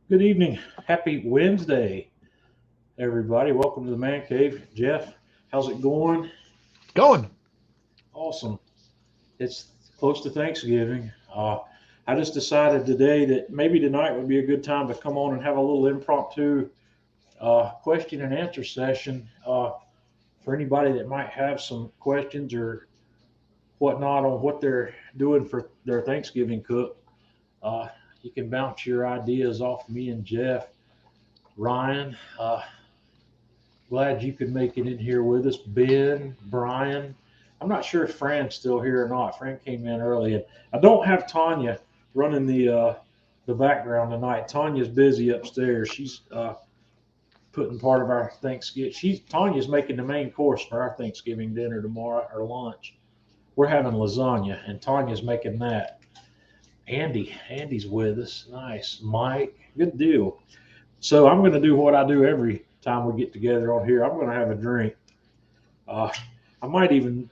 Good evening. Happy Wednesday, everybody. Welcome to the Man Cave. Jeff, how's it going? Going. Awesome. It's close to Thanksgiving. I just decided today that maybe tonight would be a good time to come on and have a little impromptu question and answer session for anybody that might have some questions or whatnot on what they're doing for their Thanksgiving cook. Uh, you can bounce your ideas off me and Jeff. Ryan, glad you could make it in here with us. Ben, Brian. I'm not sure if Fran's still here or not. Fran came in early, and I don't have Tanya running the background tonight. Tanya's busy upstairs. She's putting part of our Thanksgiving. Tanya's making the main course for our Thanksgiving dinner tomorrow or lunch. We're having lasagna, and Tanya's making that. Andy's with us. Nice. Mike, good deal. So I'm going to do what I do every time we get together on here. I'm going to have a drink. Uh, I might even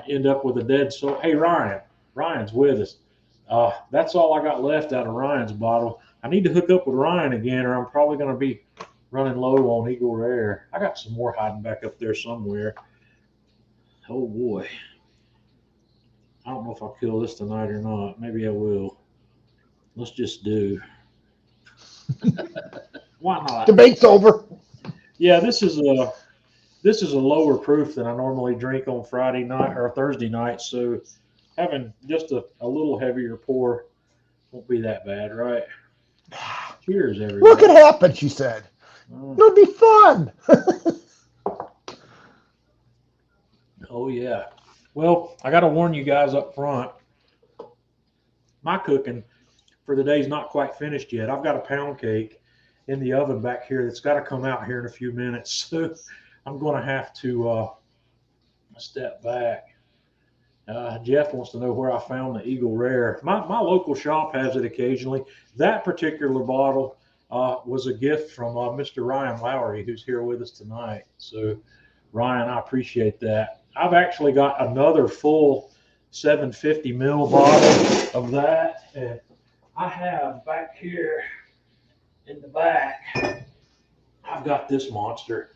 end up with a dead soul. Hey, Ryan's with us. That's all I got left out of Ryan's bottle. I need to hook up with Ryan again, or I'm probably going to be running low on Eagle Rare. I got some more hiding back up there somewhere. Oh boy. I don't know if I'll kill this tonight or not. Maybe I will. Let's just do. Why not? Debate's over. Yeah, this is a lower proof than I normally drink on Friday night or Thursday night, so having just a little heavier pour won't be that bad, right? Cheers, What everybody. could happen, she said. Uh, It'll be fun. oh yeah. Well, I got to warn you guys up front. My cooking for the day's not quite finished yet. I've got a pound cake in the oven back here that's got to come out here in a few minutes. So I'm going to have to step back. Jeff wants to know where I found the Eagle Rare. My local shop has it occasionally. That particular bottle was a gift from Mr. Ryan Lowry, who's here with us tonight. So, Ryan, I appreciate that. I've actually got another full 750 ml bottle of that. And I have back here in the back, I've got this monster.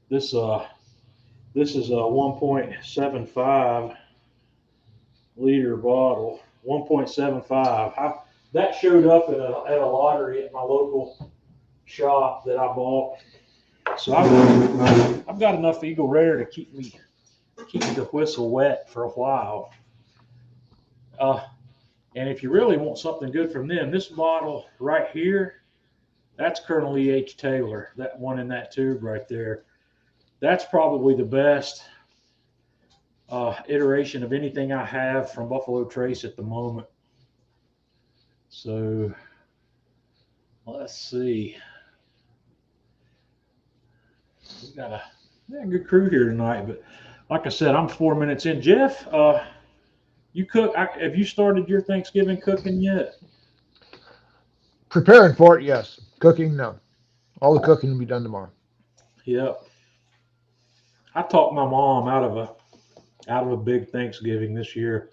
This is a 1.75 liter bottle, 1.75. That showed up at a lottery at my local shop that I bought. So I've got enough Eagle Rare to keep me the whistle wet for a while. And if you really want something good from them, this bottle right here, that's Colonel E.H. Taylor, that one in that tube right there. That's probably the best iteration of anything I have from Buffalo Trace at the moment. So let's see. We got a good crew here tonight, but like I said, I'm 4 minutes in. Jeff, you cook? Have you started your Thanksgiving cooking yet? Preparing for it, yes. Cooking, no. All the cooking will be done tomorrow. Yep. I talked my mom out of a big Thanksgiving this year.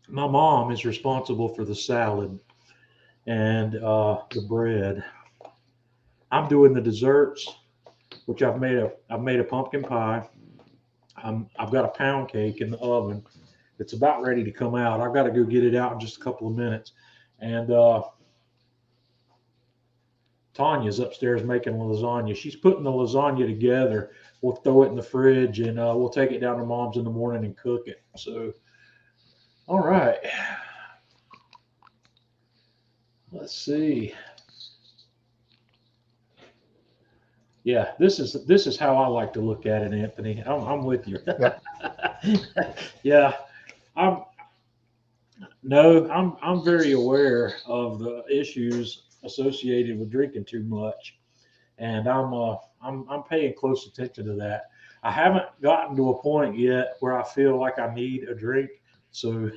My mom is responsible for the salad and the bread. I'm doing the desserts, which I've made a pumpkin pie. I've got a pound cake in the oven. It's about ready to come out. I've got to go get it out in just a couple of minutes. And Tanya's upstairs making lasagna. She's putting the lasagna together. We'll throw it in the fridge and we'll take it down to Mom's in the morning and cook it. So, all right. Let's see. Yeah, this is how I like to look at it, Anthony. I'm with you. Yep. Yeah, I'm no, I'm very aware of the issues associated with drinking too much, and I'm paying close attention to that. I haven't gotten to a point yet where I feel like I need a drink, so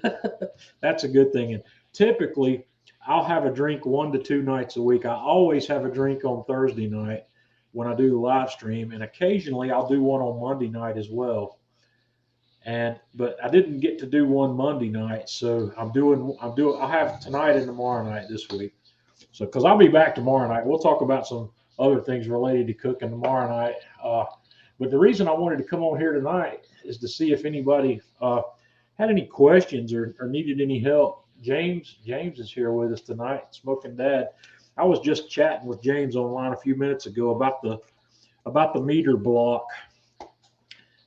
that's a good thing. And typically, I'll have a drink 1 to 2 nights a week. I always have a drink on Thursday night when I do the live stream, and occasionally I'll do one on Monday night as well. And but I didn't get to do one Monday night, so I'll have tonight and tomorrow night this week. So because I'll be back tomorrow night, we'll talk about some other things related to cooking tomorrow night. But the reason I wanted to come on here tonight is to see if anybody had any questions or needed any help. James is here with us tonight, Smoking Dad. I was just chatting with James online a few minutes ago about the meter block.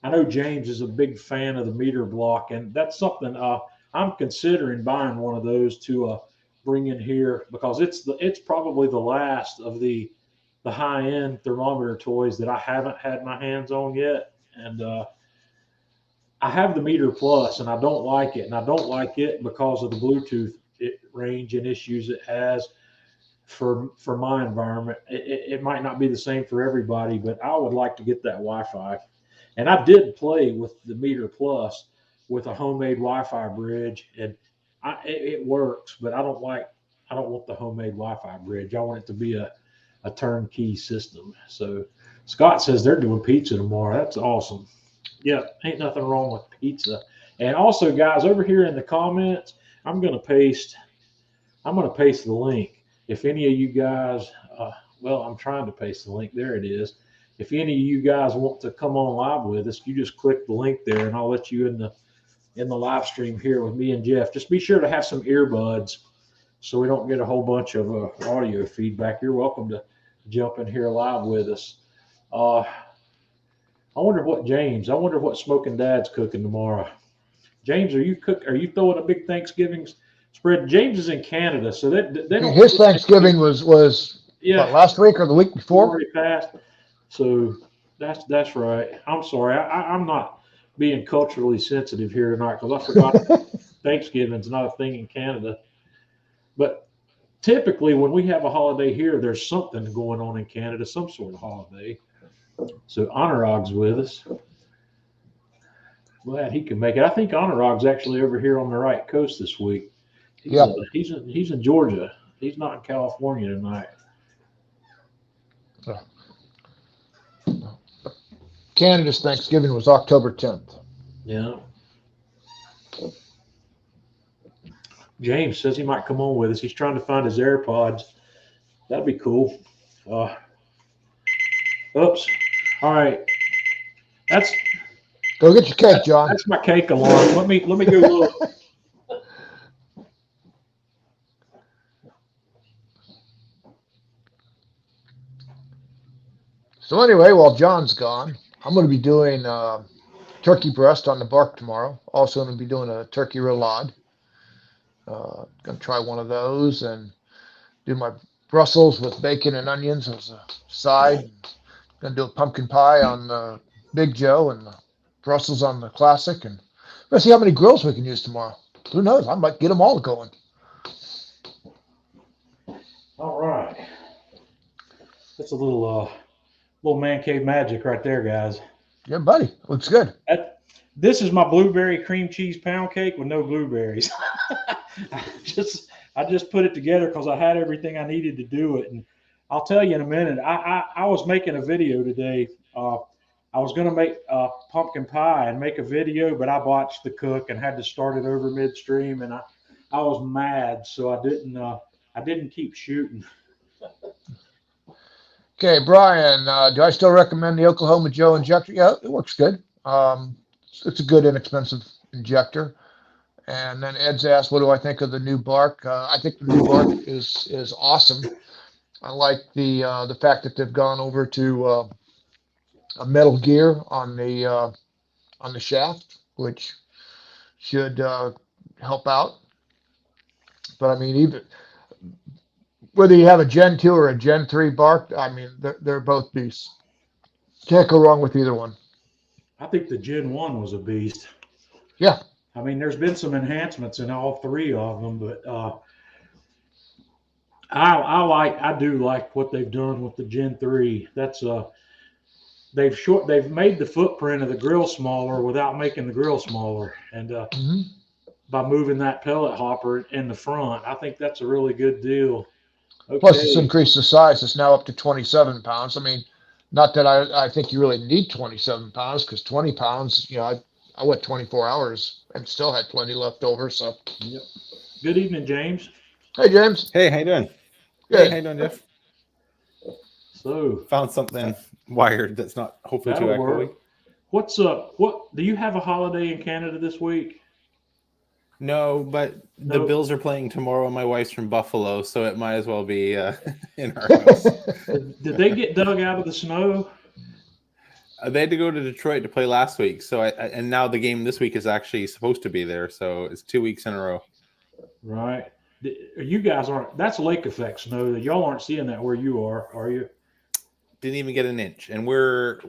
I know James is a big fan of the meter block, and that's something I'm considering buying one of those to bring in here because it's probably the last of the high end thermometer toys that I haven't had my hands on yet, and I have the Meter Plus, and I don't like it, and I don't like it because of the Bluetooth range and issues it has for my environment. It might not be the same for everybody, but I would like to get that Wi-Fi. And I did play with the Meter Plus with a homemade Wi-Fi bridge, and it works, but I don't want the homemade Wi-Fi bridge. I want it to be a turnkey system. So Scott says they're doing pizza tomorrow. That's awesome. Yeah, ain't nothing wrong with pizza. And also, guys, over here in the comments, I'm gonna paste the link. If any of you guys, well, I'm trying to paste the link. There it is. If any of you guys want to come on live with us, you just click the link there, and I'll let you in the live stream here with me and Jeff. Just be sure to have some earbuds so we don't get a whole bunch of audio feedback. You're welcome to jump in here live with us. I wonder what Smoking Dad's cooking tomorrow. James, are you throwing a big Thanksgiving spread? James is in Canada, so they don't. His Thanksgiving was what, last week or the week before? Already passed. So that's right. I'm sorry. I'm not being culturally sensitive here tonight because I forgot Thanksgiving's not a thing in Canada. But typically, when we have a holiday here, there's something going on in Canada, some sort of holiday. So Anurag's with us. Glad he can make it. I think Anurag's actually over here on the right coast this week. He's in Georgia. He's not in California tonight. Canada's Thanksgiving was October 10th. Yeah. James says he might come on with us. He's trying to find his AirPods. That'd be cool. Oops. All right. Go get your cake, John. That's my cake alarm. Let me go look. So anyway, while John's gone, I'm going to be doing turkey breast on the bark tomorrow. Also going to be doing a turkey roulade. Going to try one of those and do my Brussels with bacon and onions as a side. Going to do a pumpkin pie on the Big Joe and the Brussels on the classic. And we're going to see how many grills we can use tomorrow. Who knows? I might get them all going. All right. That's a little man cave magic right there, guys. Yeah, buddy. Looks good. This is my blueberry cream cheese pound cake with no blueberries. I just put it together because I had everything I needed to do it. And I'll tell you in a minute. I was making a video today. I was going to make pumpkin pie and make a video, but I botched the cook and had to start it over midstream, and I was mad, so I didn't keep shooting. Okay, Brian, do I still recommend the Oklahoma Joe injector? Yeah, it works good. It's a good, inexpensive injector. And then Ed's asked, what do I think of the new bark? I think the new bark is awesome. I like the fact that they've gone over to a metal gear on the shaft, which should help out. But I mean, even whether you have a Gen 2 or a Gen 3 bark, I mean, they're both beasts. Can't go wrong with either one. I think the Gen 1 was a beast. Yeah. I mean, there's been some enhancements in all three of them, but I do like what they've done with the Gen 3. That's they've made the footprint of the grill smaller without making the grill smaller, and by moving that pellet hopper in the front, I think that's a really good deal. Okay. Plus, it's increased the size. It's now up to 27 pounds. I mean, not that I think you really need 27 pounds, because 20 pounds, I went 24 hours and still had plenty left over. So, yep. Good evening, James. Hey, James. Hey, how you doing? Good. Hey, how you doing, Jeff? So Found something wired that's not hopefully too echoey. What's up? What do you have a holiday in Canada this week? No, but the Bills are playing tomorrow. My wife's from Buffalo, so it might as well be in our house. Did they get dug out of the snow? They had to go to Detroit to play last week, so and now the game this week is actually supposed to be there, so it's 2 weeks in a row. Right. You guys aren't. That's lake effect snow. Y'all aren't seeing that where you are you? Didn't even get an inch, and we're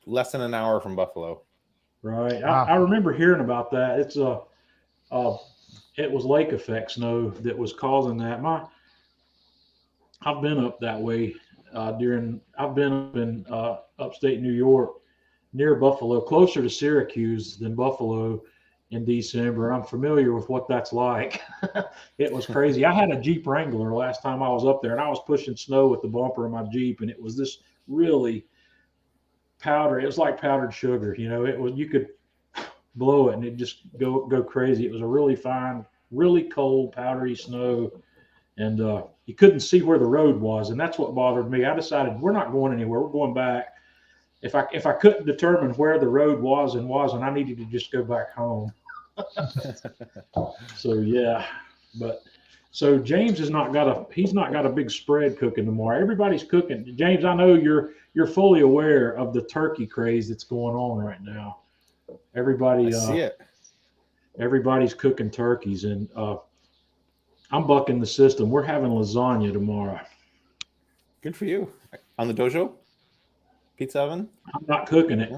less than an hour from Buffalo. Right. Wow. I remember hearing about that. It's it was lake effect snow that was causing that. I've been up that way I've been up in upstate New York near Buffalo, closer to Syracuse than Buffalo in December. I'm familiar with what that's like. It was crazy. I had a Jeep Wrangler last time I was up there, and I was pushing snow with the bumper of my Jeep, and it was this really powder. It was like powdered sugar. It was, you could blow it and it just go crazy. It was a really fine, really cold, powdery snow, and you couldn't see where the road was, and that's what bothered me. I decided we're not going anywhere. We're going back. If I couldn't determine where the road was and wasn't, I needed to just go back home. So yeah, so James he's not got a big spread cooking tomorrow. Everybody's cooking. James, I know you're fully aware of the turkey craze that's going on right now. Everybody, I see it. Everybody's cooking turkeys, and I'm bucking the system. We're having lasagna tomorrow. Good for you. On the Dojo pizza oven? I'm not cooking it.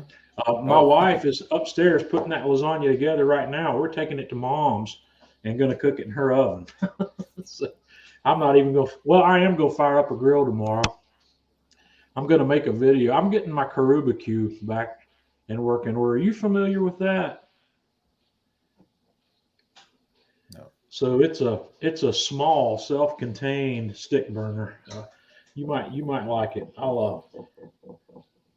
My wife is upstairs putting that lasagna together right now. We're taking it to Mom's and going to cook it in her oven. So I'm not even going to, well, I am going to fire up a grill tomorrow. I'm going to make a video. I'm getting my Karubacue back and working. Are you familiar with that? No. So it's a small self-contained stick burner. You might like it. I'll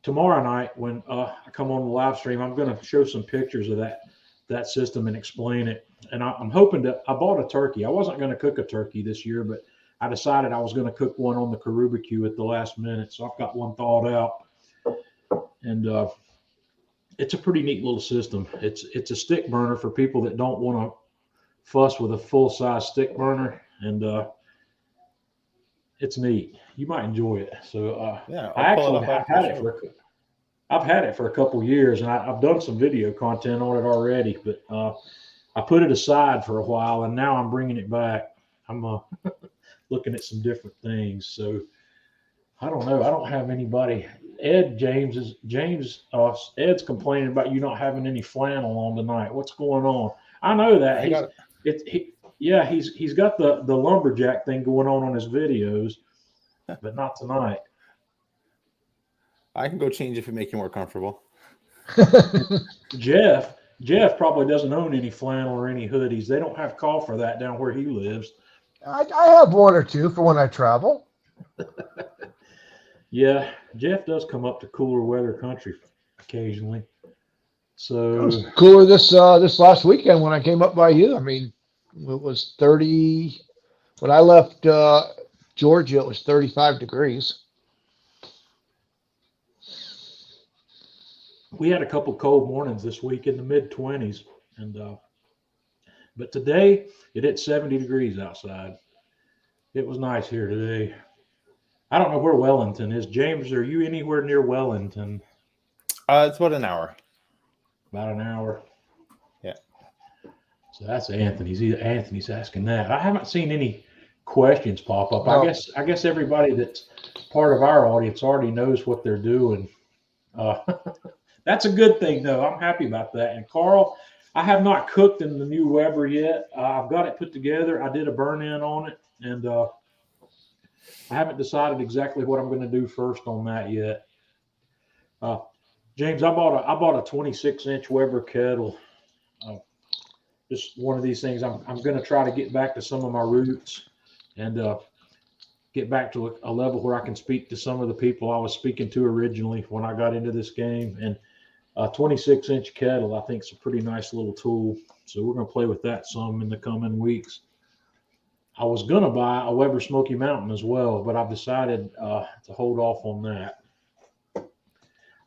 tomorrow night when I come on the live stream, I'm going to show some pictures of that system and explain it. And I'm hoping I bought a turkey. I wasn't going to cook a turkey this year, but I decided I was going to cook one on the Karubacue at the last minute. So I've got one thawed out, and it's a pretty neat little system. It's a stick burner for people that don't want to fuss with a full size stick burner, and it's neat. You might enjoy it. So yeah, I've had it for a couple years, and I've done some video content on it already, but I put it aside for a while, and now I'm bringing it back. I'm looking at some different things. So I don't know. I don't have anybody. Ed's complaining about you not having any flannel on tonight. What's going on? I know that he's got the lumberjack thing going on his videos, but not tonight. I can go change if it makes you more comfortable. Jeff probably doesn't own any flannel or any hoodies. They don't have call for that down where he lives. I have one or two for when I travel. Yeah, Jeff does come up to cooler weather country occasionally. So it was cooler this last weekend when I came up by you. I mean, it was 30. When I left Georgia, it was 35 degrees. We had a couple cold mornings this week in the mid-20s, and but today it hit 70 degrees outside. It was nice here today. I don't know where Wellington is. James, are you anywhere near Wellington? It's about an hour. About an hour. Yeah. So that's Anthony's. Anthony's asking that. I haven't seen any questions pop up. No. I guess everybody that's part of our audience already knows what they're doing. Uh, that's a good thing, though. I'm happy about that. And Carl, I have not cooked in the new Weber yet. I've got it put together. I did a burn in on it, and I haven't decided exactly what I'm going to do first on that yet. James, I bought a 26-inch Weber kettle. Uh, just one of these things. I'm going to try to get back to some of my roots and get back to a level where I can speak to some of the people I was speaking to originally when I got into this game. And a 26-inch kettle, I think, is a pretty nice little tool. So we're going to play with that some in the coming weeks. I was going to buy a Weber Smoky Mountain as well, but I've decided to hold off on that.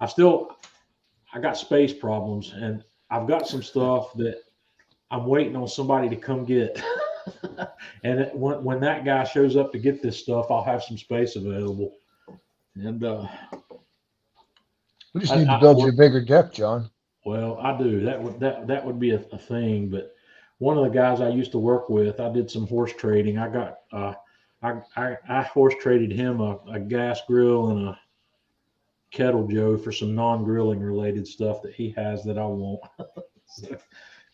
I got space problems, and I've got some stuff that I'm waiting on somebody to come get. And when that guy shows up to get this stuff, I'll have some space available. And We just need to build you a bigger deck, John. well, I do. That would be a thing. But one of the guys I used to work with, I did some horse trading. I got I horse traded him a gas grill and a kettle Joe for some non-grilling related stuff that he has that I want. So,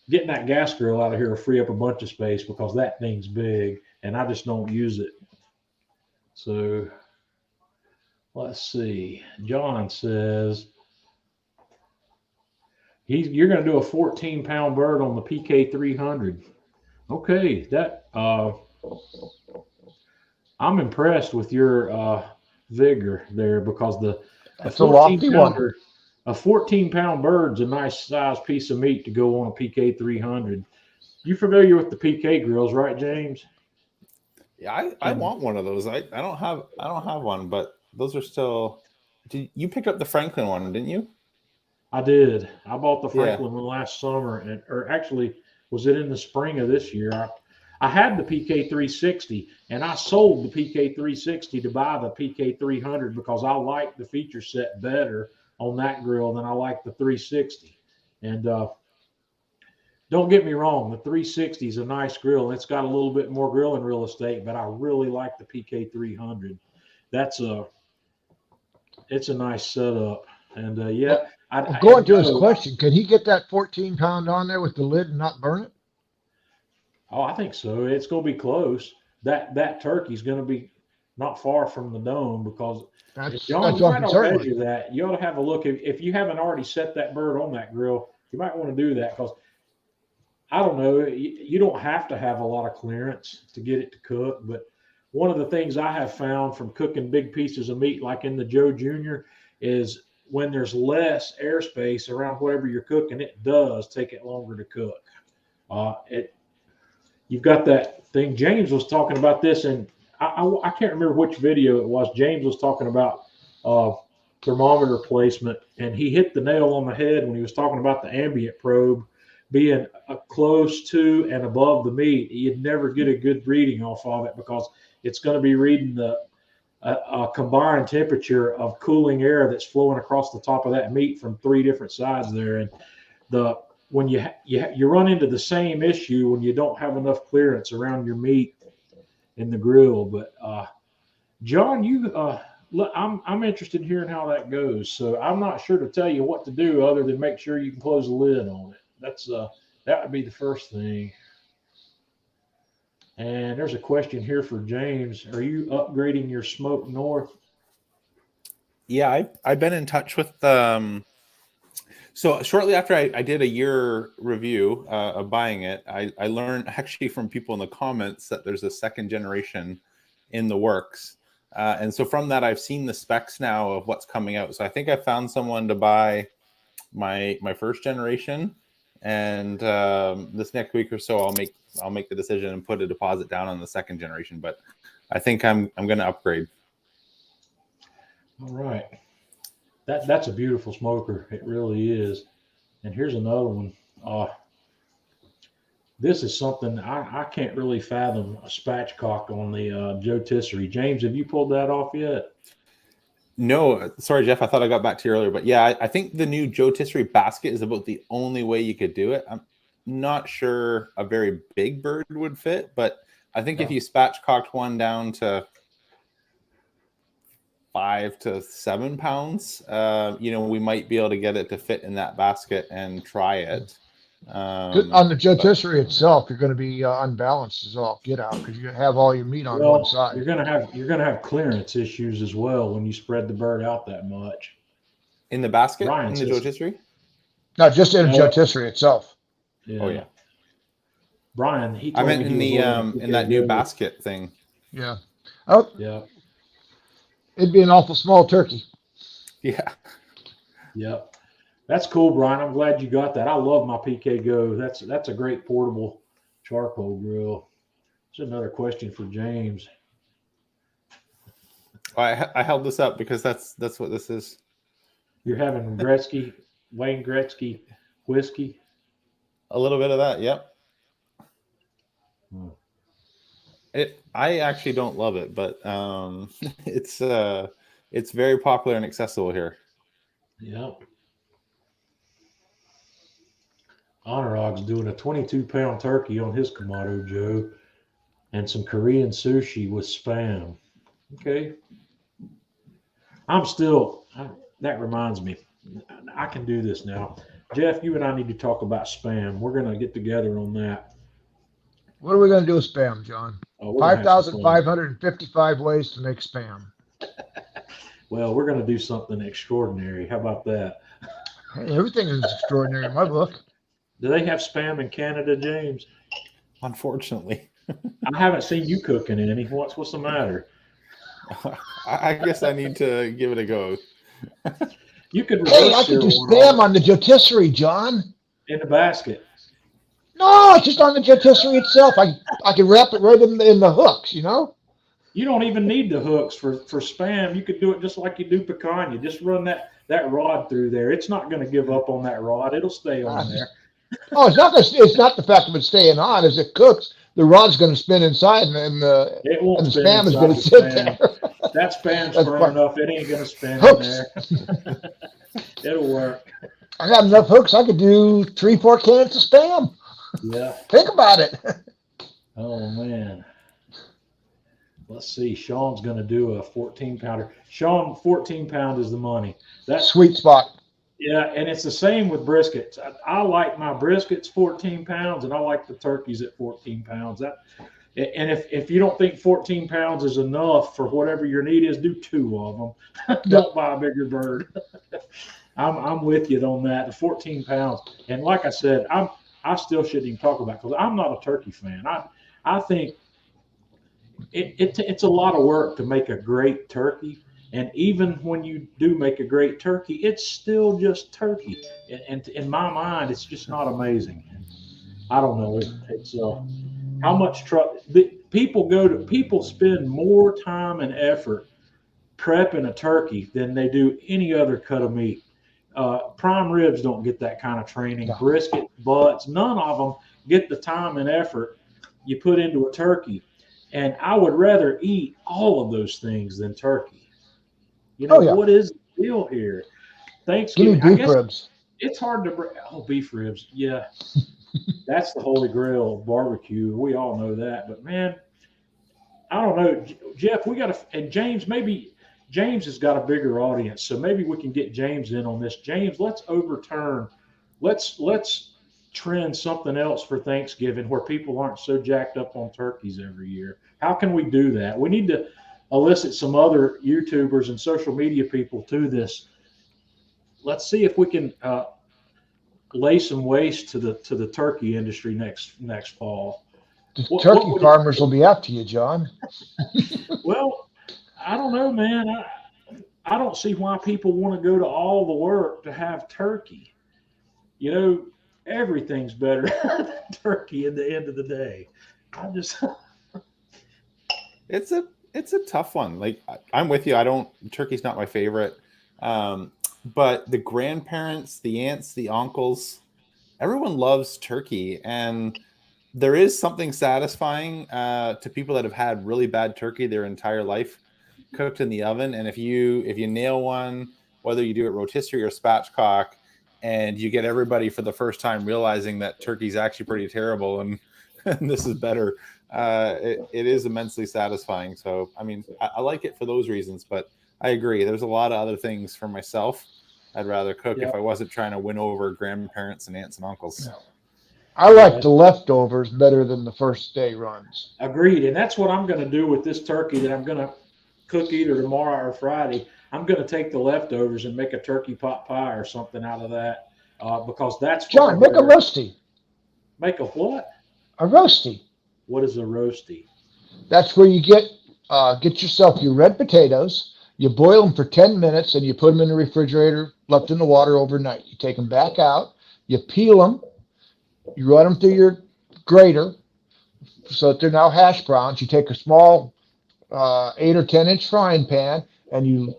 getting that gas grill out of here will free up a bunch of space because that thing's big and I just don't use it. So let's see. John says you're going to do a 14-pound bird on the PK 300. Okay, that I'm impressed with your vigor there because That's a lofty one. A 14-pound bird's a nice size piece of meat to go on a PK 300. You familiar with the PK grills, right, James? Yeah, I want one of those. I don't have one, but those are still. You picked up the Franklin one, didn't you? I did. I bought the Franklin one last summer, or actually, was it in the spring of this year? I had the PK 360, and I sold the PK 360 to buy the PK 300 because I like the feature set better on that grill than I like the 360. And don't get me wrong, the 360 is a nice grill, and it's got a little bit more grilling real estate, but I really like the PK 300. It's a nice setup. And going to his question, can he get that 14-pound on there with the lid and not burn it? Oh, I think so. It's going to be close. That turkey's going to be not far from the dome because John, you might not measure that. You ought to have a look. If you haven't already set that bird on that grill, you might want to do that because I don't know. You don't have to have a lot of clearance to get it to cook. But one of the things I have found from cooking big pieces of meat like in the Joe Jr. is when there's less airspace around whatever you're cooking, it does take it longer to cook. You've got that thing. James was talking about this, and I can't remember which video it was. James was talking about thermometer placement, and he hit the nail on the head when he was talking about the ambient probe being close to and above the meat. You'd never get a good reading off of it because it's going to be reading the combined temperature of cooling air that's flowing across the top of that meat from three different sides there. And when you run into the same issue when you don't have enough clearance around your meat in the grill. But John, look, I'm interested in hearing how that goes. So I'm not sure to tell you what to do other than make sure you can close the lid on it. That would be the first thing. And there's a question here for James. Are you upgrading your Smoke North? Yeah, I've been in touch with so shortly after I did a year review of buying it, I learned actually from people in the comments that there's a second generation in the works. And so from that, I've seen the specs now of what's coming out. So I think I found someone to buy my first generation. And this next week or so, I'll make the decision and put a deposit down on the second generation. But I think I'm going to upgrade. All right. That's a beautiful smoker. It really is. And here's another one. This is something I can't really fathom a spatchcock on the Joe Tissery. James, have you pulled that off yet? No, sorry, Jeff. I thought I got back to you earlier, but yeah, I think the new Joe Tissery basket is about the only way you could do it. I'm not sure a very big bird would fit, but I think if you spatchcocked one down to 5 to 7 pounds, we might be able to get it to fit in that basket and try it. On the rotisserie itself, you're going to be unbalanced as all get out because you have all your meat on one side. You're gonna have clearance issues as well when you spread the bird out that much. In the basket, Ryan in the says- rotisserie? No, just in a rotisserie itself. Yeah. Oh yeah. Brian, he I told meant me in he the was willing to in that get new rid of- basket thing. Yeah. Oh, Yeah, it'd be an awful small turkey. Yeah. yeah. That's cool, Brian. I'm glad you got that. I love my PK Go. That's a great portable charcoal grill. That's another question for James. I held this up because that's what this is. You're having Wayne Gretzky whiskey. A little bit of that, yep. Hmm. I actually don't love it, but it's very popular and accessible here. Yep. Honorog's doing a 22-pound turkey on his Kamado Joe and some Korean sushi with Spam. Okay. That reminds me, I can do this now. Jeff, you and I need to talk about Spam. We're going to get together on that. What are we going to do with Spam, John? Oh, we're gonna have some fun. 5,555 ways to make Spam. Well, we're going to do something extraordinary. How about that? Hey, everything is extraordinary in my book. Do they have Spam in Canada, James? Unfortunately. I haven't seen you cooking any. What's the matter? I guess I need to give it a go. You could Hey, I reverse could do sear one Spam on the rotisserie, John. in the basket. No, it's just on the rotisserie itself. I can wrap it right in the hooks, you know? You don't even need the hooks for Spam. You could do it just like you do pecan. You just run that rod through there. It's not going to give up on that rod. It'll stay on there. Oh, it's not the fact of it staying on. As it cooks, the rod's going to spin inside, and the It won't and the spin Spam is inside going the to sit Spam. there. That Spam's That's firm fine. enough. It ain't going to spin Hooks. in there. It'll work. I got enough hooks. I could do 3-4 cans of Spam. Yeah. Think about it. Oh, man. Let's see. Sean's going to do a 14-pounder. Sean, 14-pound is the money. That's Sweet spot. Yeah, and it's the same with briskets. I like my briskets 14 pounds, and I like the turkeys at 14 pounds. And if you don't think 14 pounds is enough for whatever your need is, do 2 of them. Don't buy a bigger bird. I'm with you on that. The 14 pounds, and like I said, I still shouldn't even talk about it because I'm not a turkey fan. I think it's a lot of work to make a great turkey. And even when you do make a great turkey, it's still just turkey. And in my mind, it's just not amazing. I don't know. It's how much people spend more time and effort prepping a turkey than they do any other cut of meat. Prime ribs don't get that kind of training. No. Brisket, butts, none of them get the time and effort you put into a turkey. And I would rather eat all of those things than turkey. You know, Oh, yeah. What is the deal here? Give me Thanksgiving. I beef guess ribs. it's hard to beef ribs. Yeah. That's the holy grail of barbecue. We all know that. But man, I don't know. Jeff, we got to, and James, maybe James has got a bigger audience. So maybe we can get James in on this. James, let's trend something else for Thanksgiving where people aren't so jacked up on turkeys every year. How can we do that? We need to elicit some other YouTubers and social media people to this. Let's see if we can lay some waste to the turkey industry next fall. The What turkey would- farmers will be after you, John. Well, I don't know, man. I don't see why people want to go to all the work to have turkey. You know, everything's better than turkey at the end of the day. I just It's a tough one. Like I'm with you. Turkey's not my favorite. But the grandparents, the aunts, the uncles, everyone loves turkey. And there is something satisfying to people that have had really bad turkey their entire life cooked in the oven. And if you nail one, whether you do it rotisserie or spatchcock, and you get everybody for the first time realizing that turkey's actually pretty terrible and this is better, it is immensely satisfying. So, I mean, I like it for those reasons, but I agree. There's a lot of other things for myself I'd rather cook Yep. if I wasn't trying to win over grandparents and aunts and uncles. I like the leftovers better than the first day runs. Agreed. And that's what I'm going to do with this turkey that I'm going to cook either tomorrow or Friday. I'm going to take the leftovers and make a turkey pot pie or something out of that because that's John, make a roasty. Make a what? A roasty. What is a roasty? That's where you get yourself your red potatoes. You boil them for 10 minutes and you put them in the refrigerator, left in the water overnight. You take them back out. You peel them. You run them through your grater so that they're now hash browns. You take a small 8 or 10 inch frying pan and you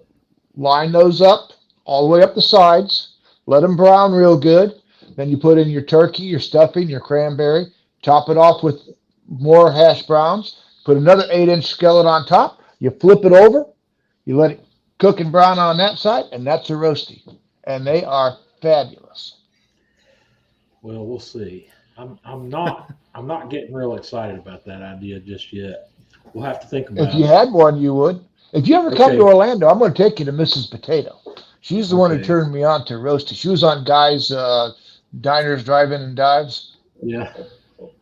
line those up all the way up the sides. Let them brown real good. Then you put in your turkey, your stuffing, your cranberry. Top it off with more hash browns. Put another 8-inch skillet on top. You flip it over. You let it cook and brown on that side, and that's a roasty. And they are fabulous. Well, we'll see. I'm not getting real excited about that idea just yet. We'll have to think about it. If you had one, you would. If you ever come to Orlando, I'm going to take you to Mrs. Potato. She's the one who turned me on to roasty. She was on Guy's Diners, Drive-In, and Dives. Yeah.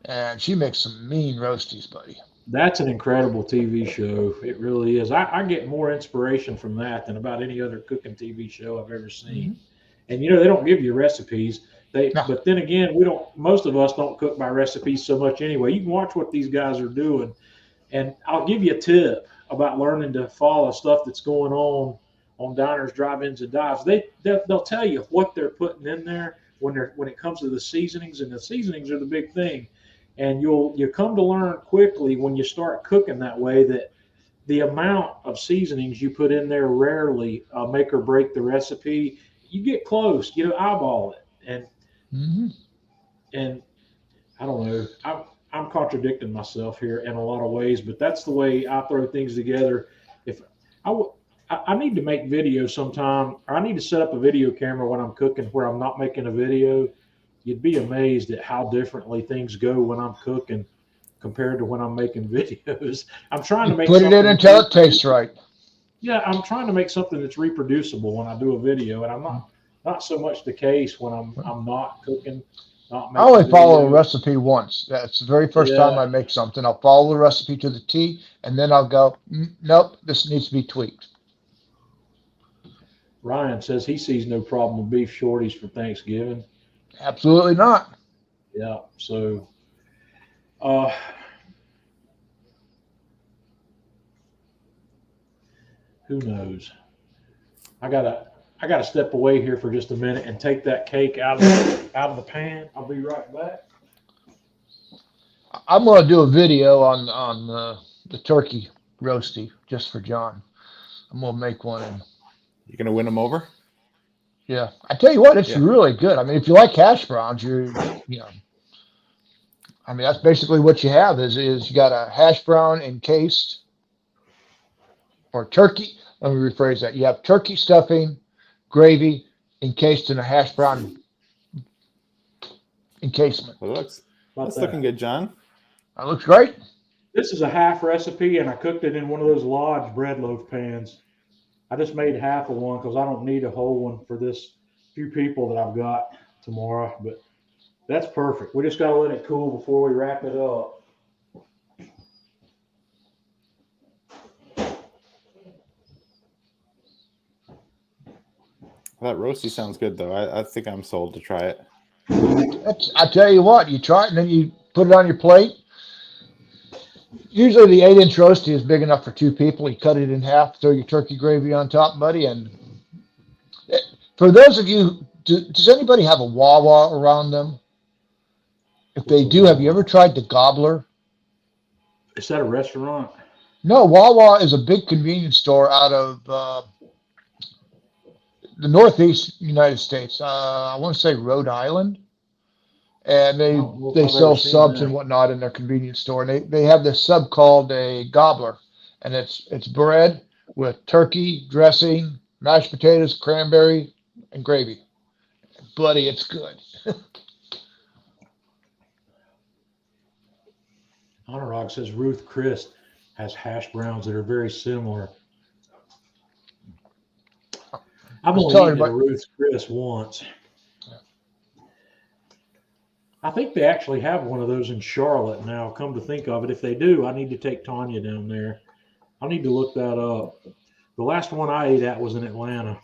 And she makes some mean roasties, buddy. That's an incredible TV show. It really is. I get more inspiration from that than about any other cooking TV show I've ever seen. Mm-hmm. And they don't give you recipes. But then again, most of us don't cook by recipes so much anyway. You can watch what these guys are doing. And I'll give you a tip about learning to follow stuff that's going on Diners, Drive-Ins, and Dives. They'll tell you what they're putting in there when it comes to the seasonings, and the seasonings are the big thing. And you'll come to learn quickly when you start cooking that way that the amount of seasonings you put in there rarely make or break the recipe. You get close, eyeball it, and I don't know. I'm contradicting myself here in a lot of ways, but that's the way I throw things together. If I need to make videos sometime, or I need to set up a video camera when I'm cooking where I'm not making a video. You'd be amazed at how differently things go when I'm cooking compared to when I'm making videos. I'm trying to put it in until it tastes right. Yeah, I'm trying to make something that's reproducible when I do a video, and I'm not so much the case when I'm not cooking. I only follow a recipe once. That's the very first time I make something. I'll follow the recipe to the T, and then I'll go, nope, this needs to be tweaked. Ryan says he sees no problem with beef shorties for Thanksgiving. Absolutely not. Yeah. So, who knows? I gotta step away here for just a minute and take that cake out of the pan. I'll be right back. I'm gonna do a video on the turkey roasty just for John. I'm gonna make one. And you're gonna win him over? Yeah, I tell you what, it's really good. I mean, if you like hash browns, that's basically what you have is you got a hash brown encased, or turkey. Let me rephrase that. You have turkey stuffing, gravy encased in a hash brown encasement. Well, that's looking good, John. That looks great. This is a half recipe, and I cooked it in one of those Lodge bread loaf pans. I just made half of one because I don't need a whole one for this few people that I've got tomorrow. But that's perfect. We just got to let it cool before we wrap it up. That roasty sounds good, though. I think I'm sold to try it. I tell you what, you try it and then you put it on your plate. Usually the 8-inch roasty is big enough for 2 people. You cut it in half, throw your turkey gravy on top, buddy. And for those of you, does anybody have a Wawa around them? If they do, have you ever tried the Gobbler? Is that a restaurant? No, Wawa is a big convenience store out of the Northeast United States. I want to say Rhode Island. And they sell subs and whatnot in their convenience store. And they have this sub called a Gobbler. And it's bread with turkey, dressing, mashed potatoes, cranberry, and gravy. Buddy, it's good. Honorog says Ruth Chris has hash browns that are very similar. I've was only telling eaten at a everybody, Ruth's Chris once. I think they actually have one of those in Charlotte now. Come to think of it, if they do, I need to take Tanya down there. I need to look that up. The last one I ate at was in Atlanta.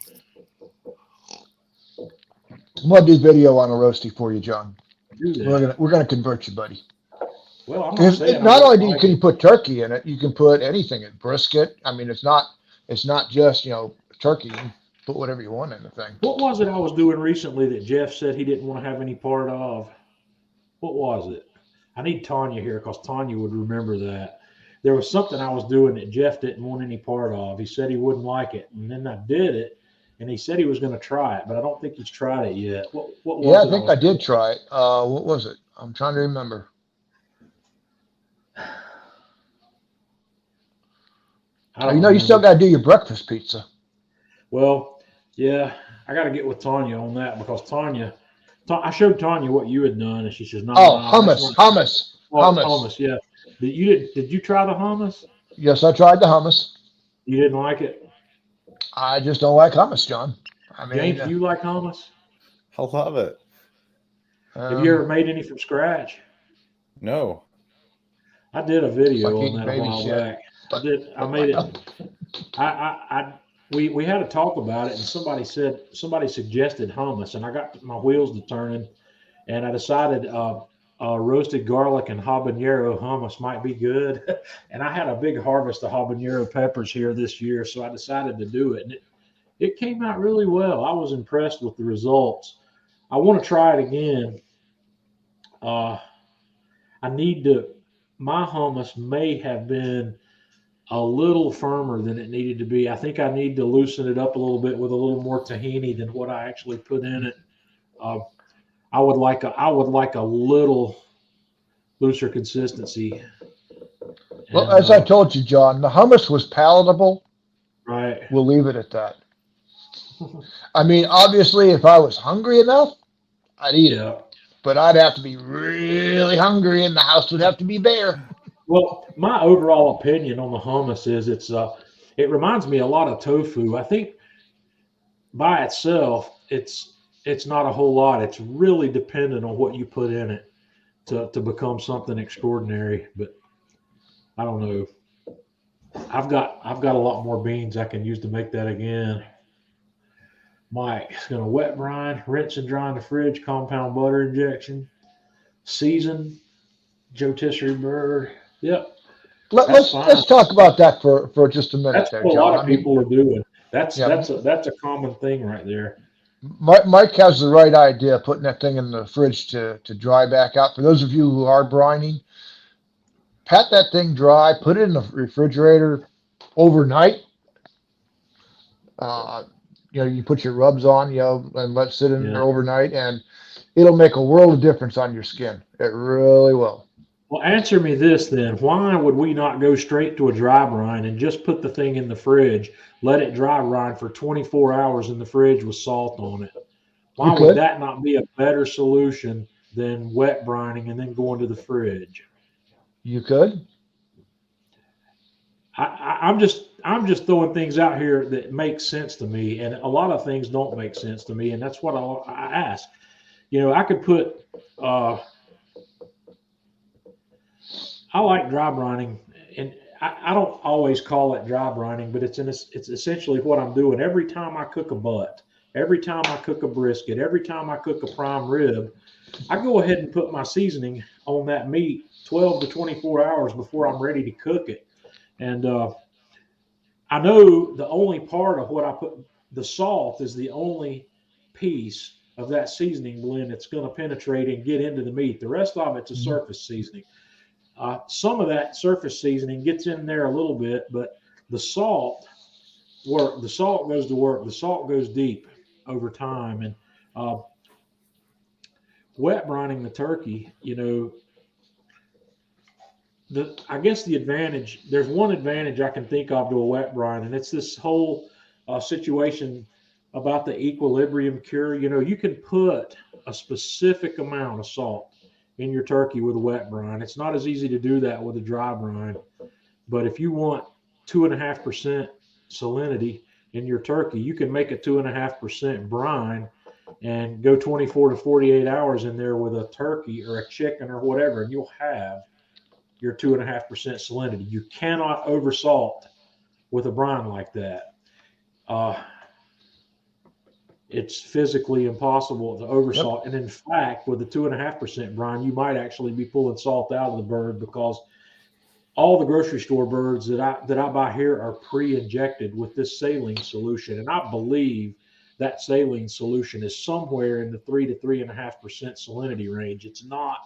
I'm gonna do video on a roasty for you, John. Do that. We're gonna convert you, buddy. Well, I'm not Because saying I not won't only like can you it. put turkey in it, you can put anything in brisket. I mean, it's not just turkey. You can put whatever you want in the thing. What was it I was doing recently that Jeff said he didn't want to have any part of? What was it? I need Tanya here because Tanya would remember that. There was something I was doing that Jeff didn't want any part of. He said he wouldn't like it, and then I did it, and he said he was going to try it, but I don't think he's tried it yet. What was Yeah, it? I think I did try it. What was it? I'm trying to remember. I don't You remember. still got to do your breakfast pizza. Well, yeah, I got to get with Tanya on that because Tanya, I showed Tanya what you had done, and she says, "No, Oh, no, that's hummus, not- hummus, Oh, hummus. hummus." Yeah, did you try the hummus? Yes, I tried the hummus. You didn't like it, I just don't like hummus, John. I mean, James? Do you like hummus? I love it. Have you ever made any from scratch? No. I did a video like on that a baby while shit. back. I made it. We had a talk about it, and somebody suggested hummus, and I got my wheels to turning, and I decided roasted garlic and habanero hummus might be good. And I had a big harvest of habanero peppers here this year, so I decided to do it, and it came out really well. I was impressed with the results. I want to try it again. I need to. My hummus may have been a little firmer than it needed to be. I think I need to loosen it up a little bit with a little more tahini than what I actually put in it. I would like a little looser consistency. Well, as I told you, John, the hummus was palatable. Right. We'll leave it at that. I mean, obviously, if I was hungry enough, I'd eat it. But I'd have to be really hungry, and the house would have to be bare. Well, my overall opinion on the hummus is it reminds me a lot of tofu. I think by itself, it's not a whole lot. It's really dependent on what you put in it to become something extraordinary. But I don't know. I've got a lot more beans I can use to make that again. Mike's gonna wet brine, rinse and dry in the fridge, compound butter injection, season, Joe Tissery Bird. Yep. Let's talk about that for just a minute. That's there, what a John. lot of people are doing. That's Yeah. a common thing right there. Mike has the right idea, putting that thing in the fridge to dry back out. For those of you who are brining, pat that thing dry, put it in the refrigerator overnight. You put your rubs on, and let it sit in there overnight, and it'll make a world of difference on your skin. It really will. Well, answer me this then. Why would we not go straight to a dry brine and just put the thing in the fridge, let it dry brine for 24 hours in the fridge with salt on it? Why would that not be a better solution than wet brining and then going to the fridge? You could. I'm just throwing things out here that make sense to me, and a lot of things don't make sense to me, and that's what I ask. I could put. I like dry brining, and I don't always call it dry brining, but it's essentially what I'm doing every time I cook a butt, every time I cook a brisket, every time I cook a prime rib. I go ahead and put my seasoning on that meat 12 to 24 hours before I'm ready to cook it. And I know the only part of what I put, the salt is the only piece of that seasoning blend that's going to penetrate and get into the meat. The rest of it's a surface seasoning. Some of that surface seasoning gets in there a little bit, but the salt goes to work. The salt goes deep over time. And wet brining the turkey, I guess there's one advantage I can think of to a wet brine, and it's this whole situation about the equilibrium cure. You can put a specific amount of salt in your turkey with a wet brine. It's not as easy to do that with a dry brine, but if you want 2.5% salinity, in your turkey, you can make a 2.5% brine and go 24 to 48 hours in there with a turkey or a chicken or whatever, and you'll have your 2.5% salinity. You cannot oversalt with a brine like that. It's physically impossible to oversalt. Yep. And in fact, with the 2.5% brine, you might actually be pulling salt out of the bird, because all the grocery store birds that I buy here are pre-injected with this saline solution. And I believe that saline solution is somewhere in the 3 to 3.5% salinity range. It's not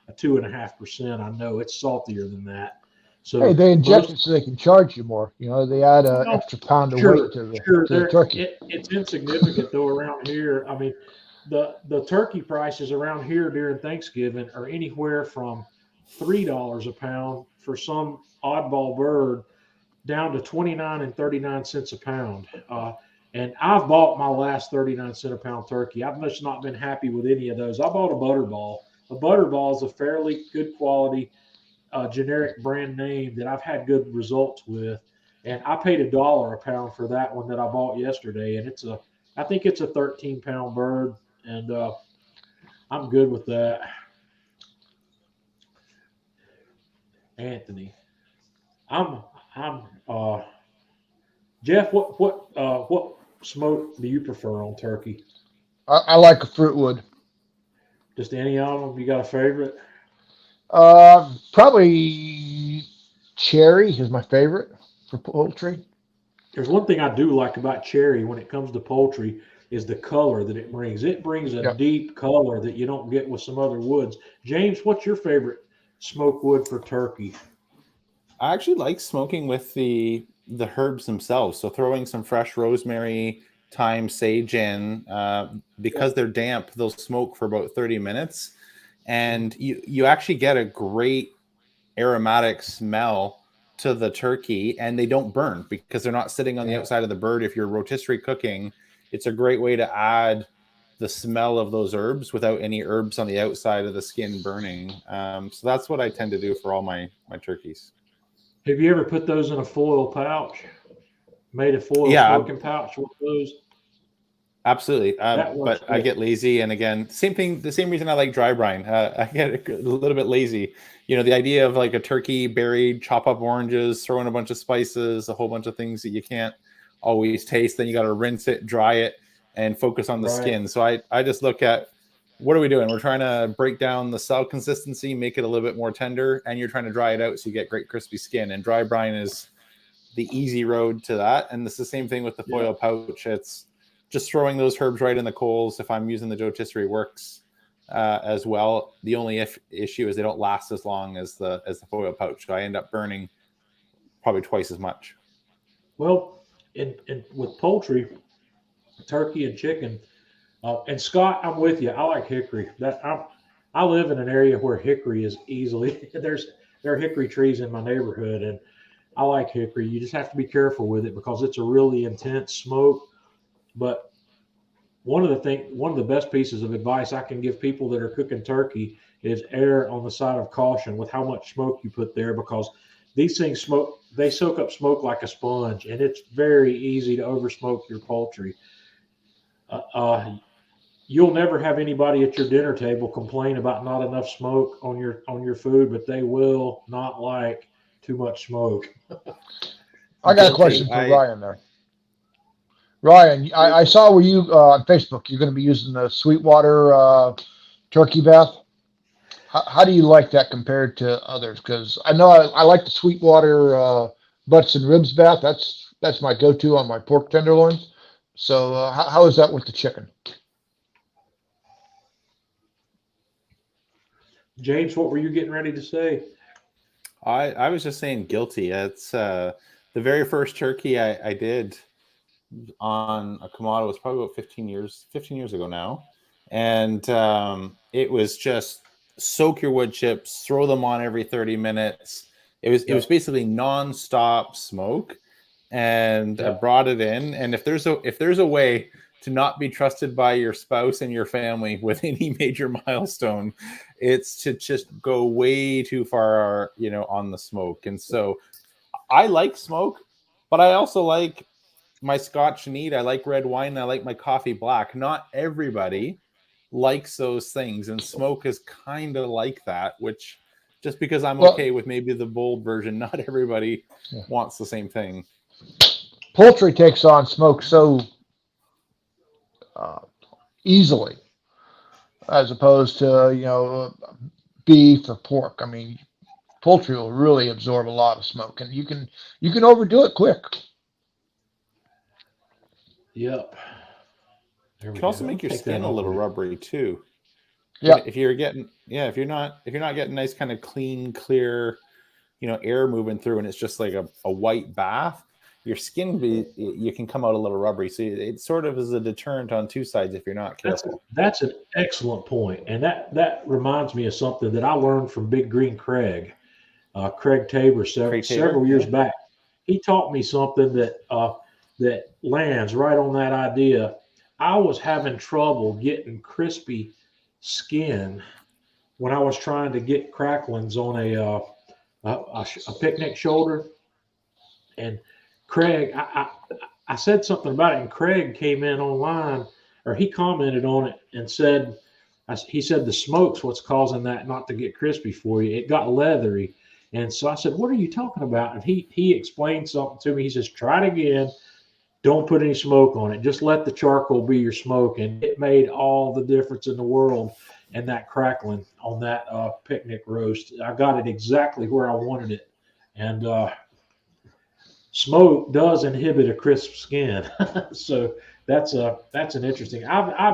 a 2.5%. I know it's saltier than that. So hey, they inject it so they can charge you more. You know, they add an extra pound of weight to the turkey. It's insignificant though around here. I mean, the turkey prices around here during Thanksgiving are anywhere from $3 a pound for some oddball bird down to 29 and 39 cents a pound. And I've bought my last 39-cent a pound turkey. I've just not been happy with any of those. I bought a Butterball. A Butterball is a fairly good quality generic brand name that I've had good results with, and I paid $1 a pound for that one that I bought yesterday, and I think it's a 13-pound bird, and I'm good with that. Anthony, Jeff, what smoke do you prefer on turkey? I like a Fruitwood. Just any of them? You got a favorite? Probably cherry is my favorite for poultry. There's one thing I do like about cherry when it comes to poultry is the color that it brings. It brings a deep color that you don't get with some other woods. James, what's your favorite smoke wood for turkey? I actually like smoking with the herbs themselves. So throwing some fresh rosemary, thyme, sage in, because they're damp, they'll smoke for about 30 minutes. And you actually get a great aromatic smell to the turkey, and they don't burn because they're not sitting on the outside of the bird. If you're rotisserie cooking, it's a great way to add the smell of those herbs without any herbs on the outside of the skin burning. So that's what I tend to do for all my turkeys. Have you ever put those in a foil pouch? Made a foil smoking pouch with those? Absolutely. But I get lazy. And again, same thing, the same reason I like dry brine. I get a little bit lazy. You know, the idea of like a turkey buried, chop up oranges, throw in a bunch of spices, a whole bunch of things that you can't always taste. Then you got to rinse it, dry it, and focus on the skin. So I just look at, what are we doing? We're trying to break down the cell consistency, make it a little bit more tender, and you're trying to dry it out so you get great crispy skin. And dry brine is the easy road to that. And it's the same thing with the foil pouch. It's just throwing those herbs right in the coals. If I'm using the rotisserie works as well. The only issue is they don't last as long as the foil pouch. So I end up burning probably twice as much. Well, in with poultry, turkey and chicken, and Scott, I'm with you. I like hickory. I live in an area where hickory is easily there are hickory trees in my neighborhood, and I like hickory. You just have to be careful with it because it's a really intense smoke. But one of the best pieces of advice I can give people that are cooking turkey is err on the side of caution with how much smoke you put there, because these things they soak up smoke like a sponge, and it's very easy to oversmoke your poultry. You'll never have anybody at your dinner table complain about not enough smoke on your food, but they will not like too much smoke. I got a question for Ryan there. Ryan, I saw where you on Facebook, you're going to be using the Sweetwater turkey bath. How do you like that compared to others? Because I know I like the Sweetwater butts and ribs bath. That's my go-to on my pork tenderloins. So how is that with the chicken? James, what were you getting ready to say? I was just saying guilty. It's the very first turkey I did on a Kamado was probably about 15 years ago now. And it was just soak your wood chips, throw them on every 30 minutes. It was basically non-stop smoke. And I brought it in. And if there's a way to not be trusted by your spouse and your family with any major milestone, it's to just go way too far, on the smoke. And so I like smoke, but I also like my Scotch neat. I like red wine. I like my coffee black. Not everybody likes those things, and smoke is kind of like that, which just because I'm okay with maybe the bold version, not everybody wants the same thing. Poultry takes on smoke so easily, as opposed to beef or pork. I mean, poultry will really absorb a lot of smoke, and you can overdo it quick. Yep. You can also make your skin a little rubbery too. Yeah. If you're not getting nice kind of clean, clear, air moving through, and it's just like a white bath, your skin you can come out a little rubbery. So it sort of is a deterrent on two sides if you're not careful. That's an excellent point, and that reminds me of something that I learned from Big Green Craig, Craig Tabor, several years back. He taught me something that lands right on that idea. I was having trouble getting crispy skin when I was trying to get cracklings on a picnic shoulder, and Craig, I said something about it, and Craig came in online, or he commented on it and said, he said the smoke's what's causing that not to get crispy for you. It got leathery. And so I said, what are you talking about? And he explained something to me. He says, try it again. Don't put any smoke on it. Just let the charcoal be your smoke. And it made all the difference in the world in that crackling on that picnic roast. I got it exactly where I wanted it. And smoke does inhibit a crisp skin. So that's an interesting. I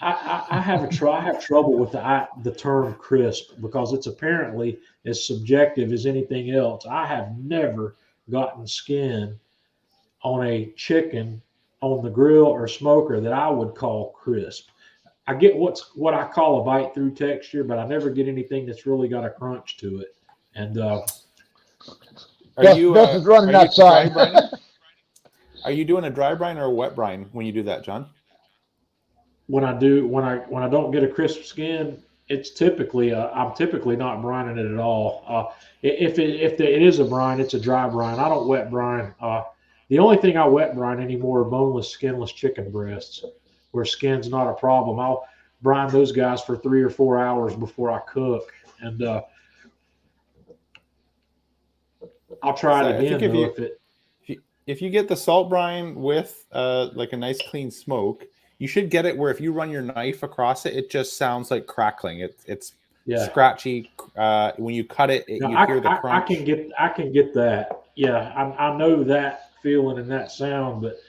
have trouble with the term crisp, because it's apparently as subjective as anything else. I have never gotten skin on a chicken on the grill or smoker that I would call crisp. I get what I call a bite through texture, but I never get anything that's really got a crunch to it. And Are you running outside? Are you doing a dry brine or a wet brine when you do that, John? When I don't get a crisp skin, it's typically I'm typically not brining it at all. If it is a brine, it's a dry brine. I don't wet brine. The only thing I wet brine anymore are boneless, skinless chicken breasts, where skin's not a problem. I'll brine those guys for 3 or 4 hours before I cook, and I'll try it again. If you get the salt brine with like a nice clean smoke, you should get it where if you run your knife across it, it just sounds like crackling. It's scratchy. When you cut it, you hear the crunch. I can get that. Yeah, I know that feeling and that sound. But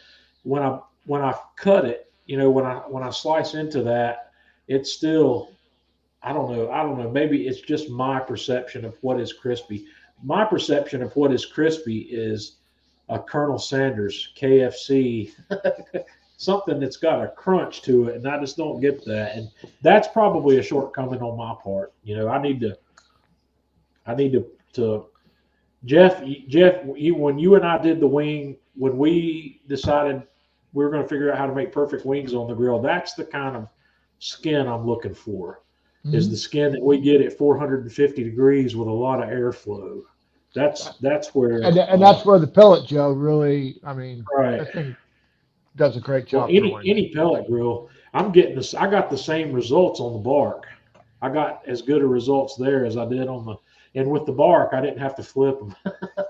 when I cut it, when I slice into that, it's still, I don't know. Maybe it's just my perception of what is crispy. My perception of what is crispy is a Colonel Sanders KFC, something that's got a crunch to it, and I just don't get that. And that's probably a shortcoming on my part. I need to Jeff, when you and I did the wing, when we decided we were going to figure out how to make perfect wings on the grill, that's the kind of skin I'm looking for. Mm-hmm. Is the skin that we get at 450 degrees with a lot of airflow. That's where and that's where the pellet, Joe, really, right. I think does a great job. Well, any pellet grill, I'm getting this. I got the same results on the bark. I got as good a results there as I did and with the bark, I didn't have to flip them.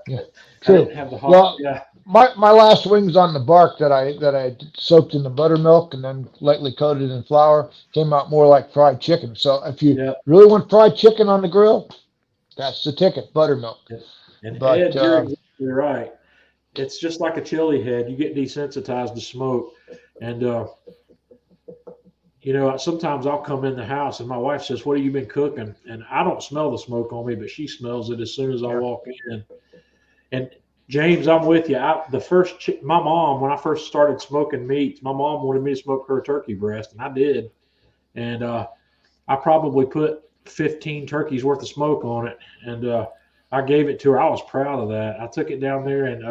Yeah, true. I didn't have the hot. Yeah. My last wings on the bark that I soaked in the buttermilk and then lightly coated in flour came out more like fried chicken. So if you really want fried chicken on the grill, that's the ticket, buttermilk. And Ed, you're exactly right. It's just like a chili head. You get desensitized to smoke. And, sometimes I'll come in the house and my wife says, what have you been cooking? And I don't smell the smoke on me, but she smells it as soon as I walk in. And James, I'm with you. My mom, when I first started smoking meats, my mom wanted me to smoke her turkey breast, and I did. And I probably put 15 turkeys worth of smoke on it, and I gave it to her. I was proud of that. I took it down there and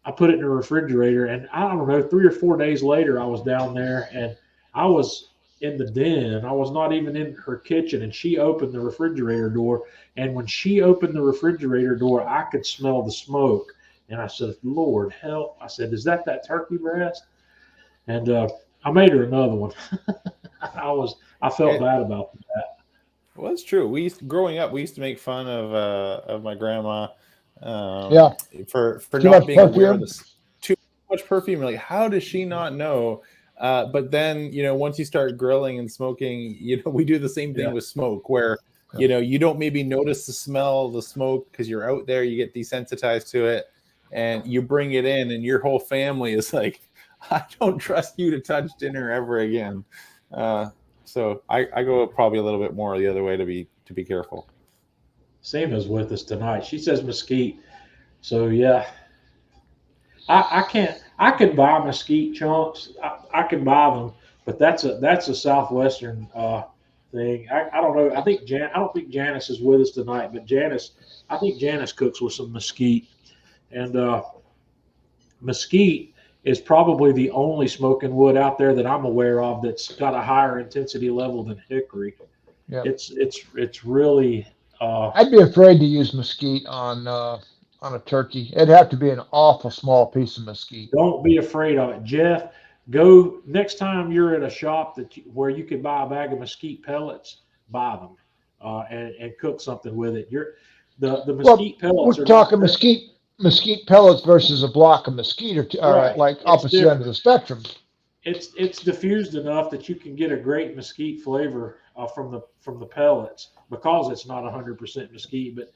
I put it in the refrigerator, and I don't know, 3 or 4 days later, I was down there and I was in the den. I was not even in her kitchen, and she opened the refrigerator door. And when she opened the refrigerator door, I could smell the smoke. And I said, Lord help. I said, is that turkey breast? And I made her another one. I felt bad about that. Well, it's true. Growing up, we used to make fun of my grandma Yeah. for Too not much being aware of perfume. this. Too much perfume. Like, how does she not know? But then, once you start grilling and smoking, we do the same thing Yeah. with smoke, where you don't maybe notice the smell of the smoke because you're out there, you get desensitized to it, and you bring it in, and your whole family is like, I don't trust you to touch dinner ever again. So I go probably a little bit more the other way to be careful. Same as with us tonight. She says mesquite. So yeah, I can't. I can buy mesquite chunks. I can buy them, but that's a southwestern thing. I don't know. I don't think Janice is with us tonight, but I think Janice cooks with some mesquite, and mesquite is probably the only smoking wood out there that I'm aware of that's got a higher intensity level than hickory. Yeah. It's really. I'd be afraid to use mesquite on a turkey. It'd have to be an awful small piece of mesquite. Don't be afraid of it, Jeff. Go next time you're at a shop where you can buy a bag of mesquite pellets. Buy them and cook something with it. The mesquite pellets we're are talking not mesquite pellets versus a block of mesquite are right. like It's opposite different. ends of the spectrum. It's diffused enough that you can get a great mesquite flavor from the pellets because it's not 100% mesquite, but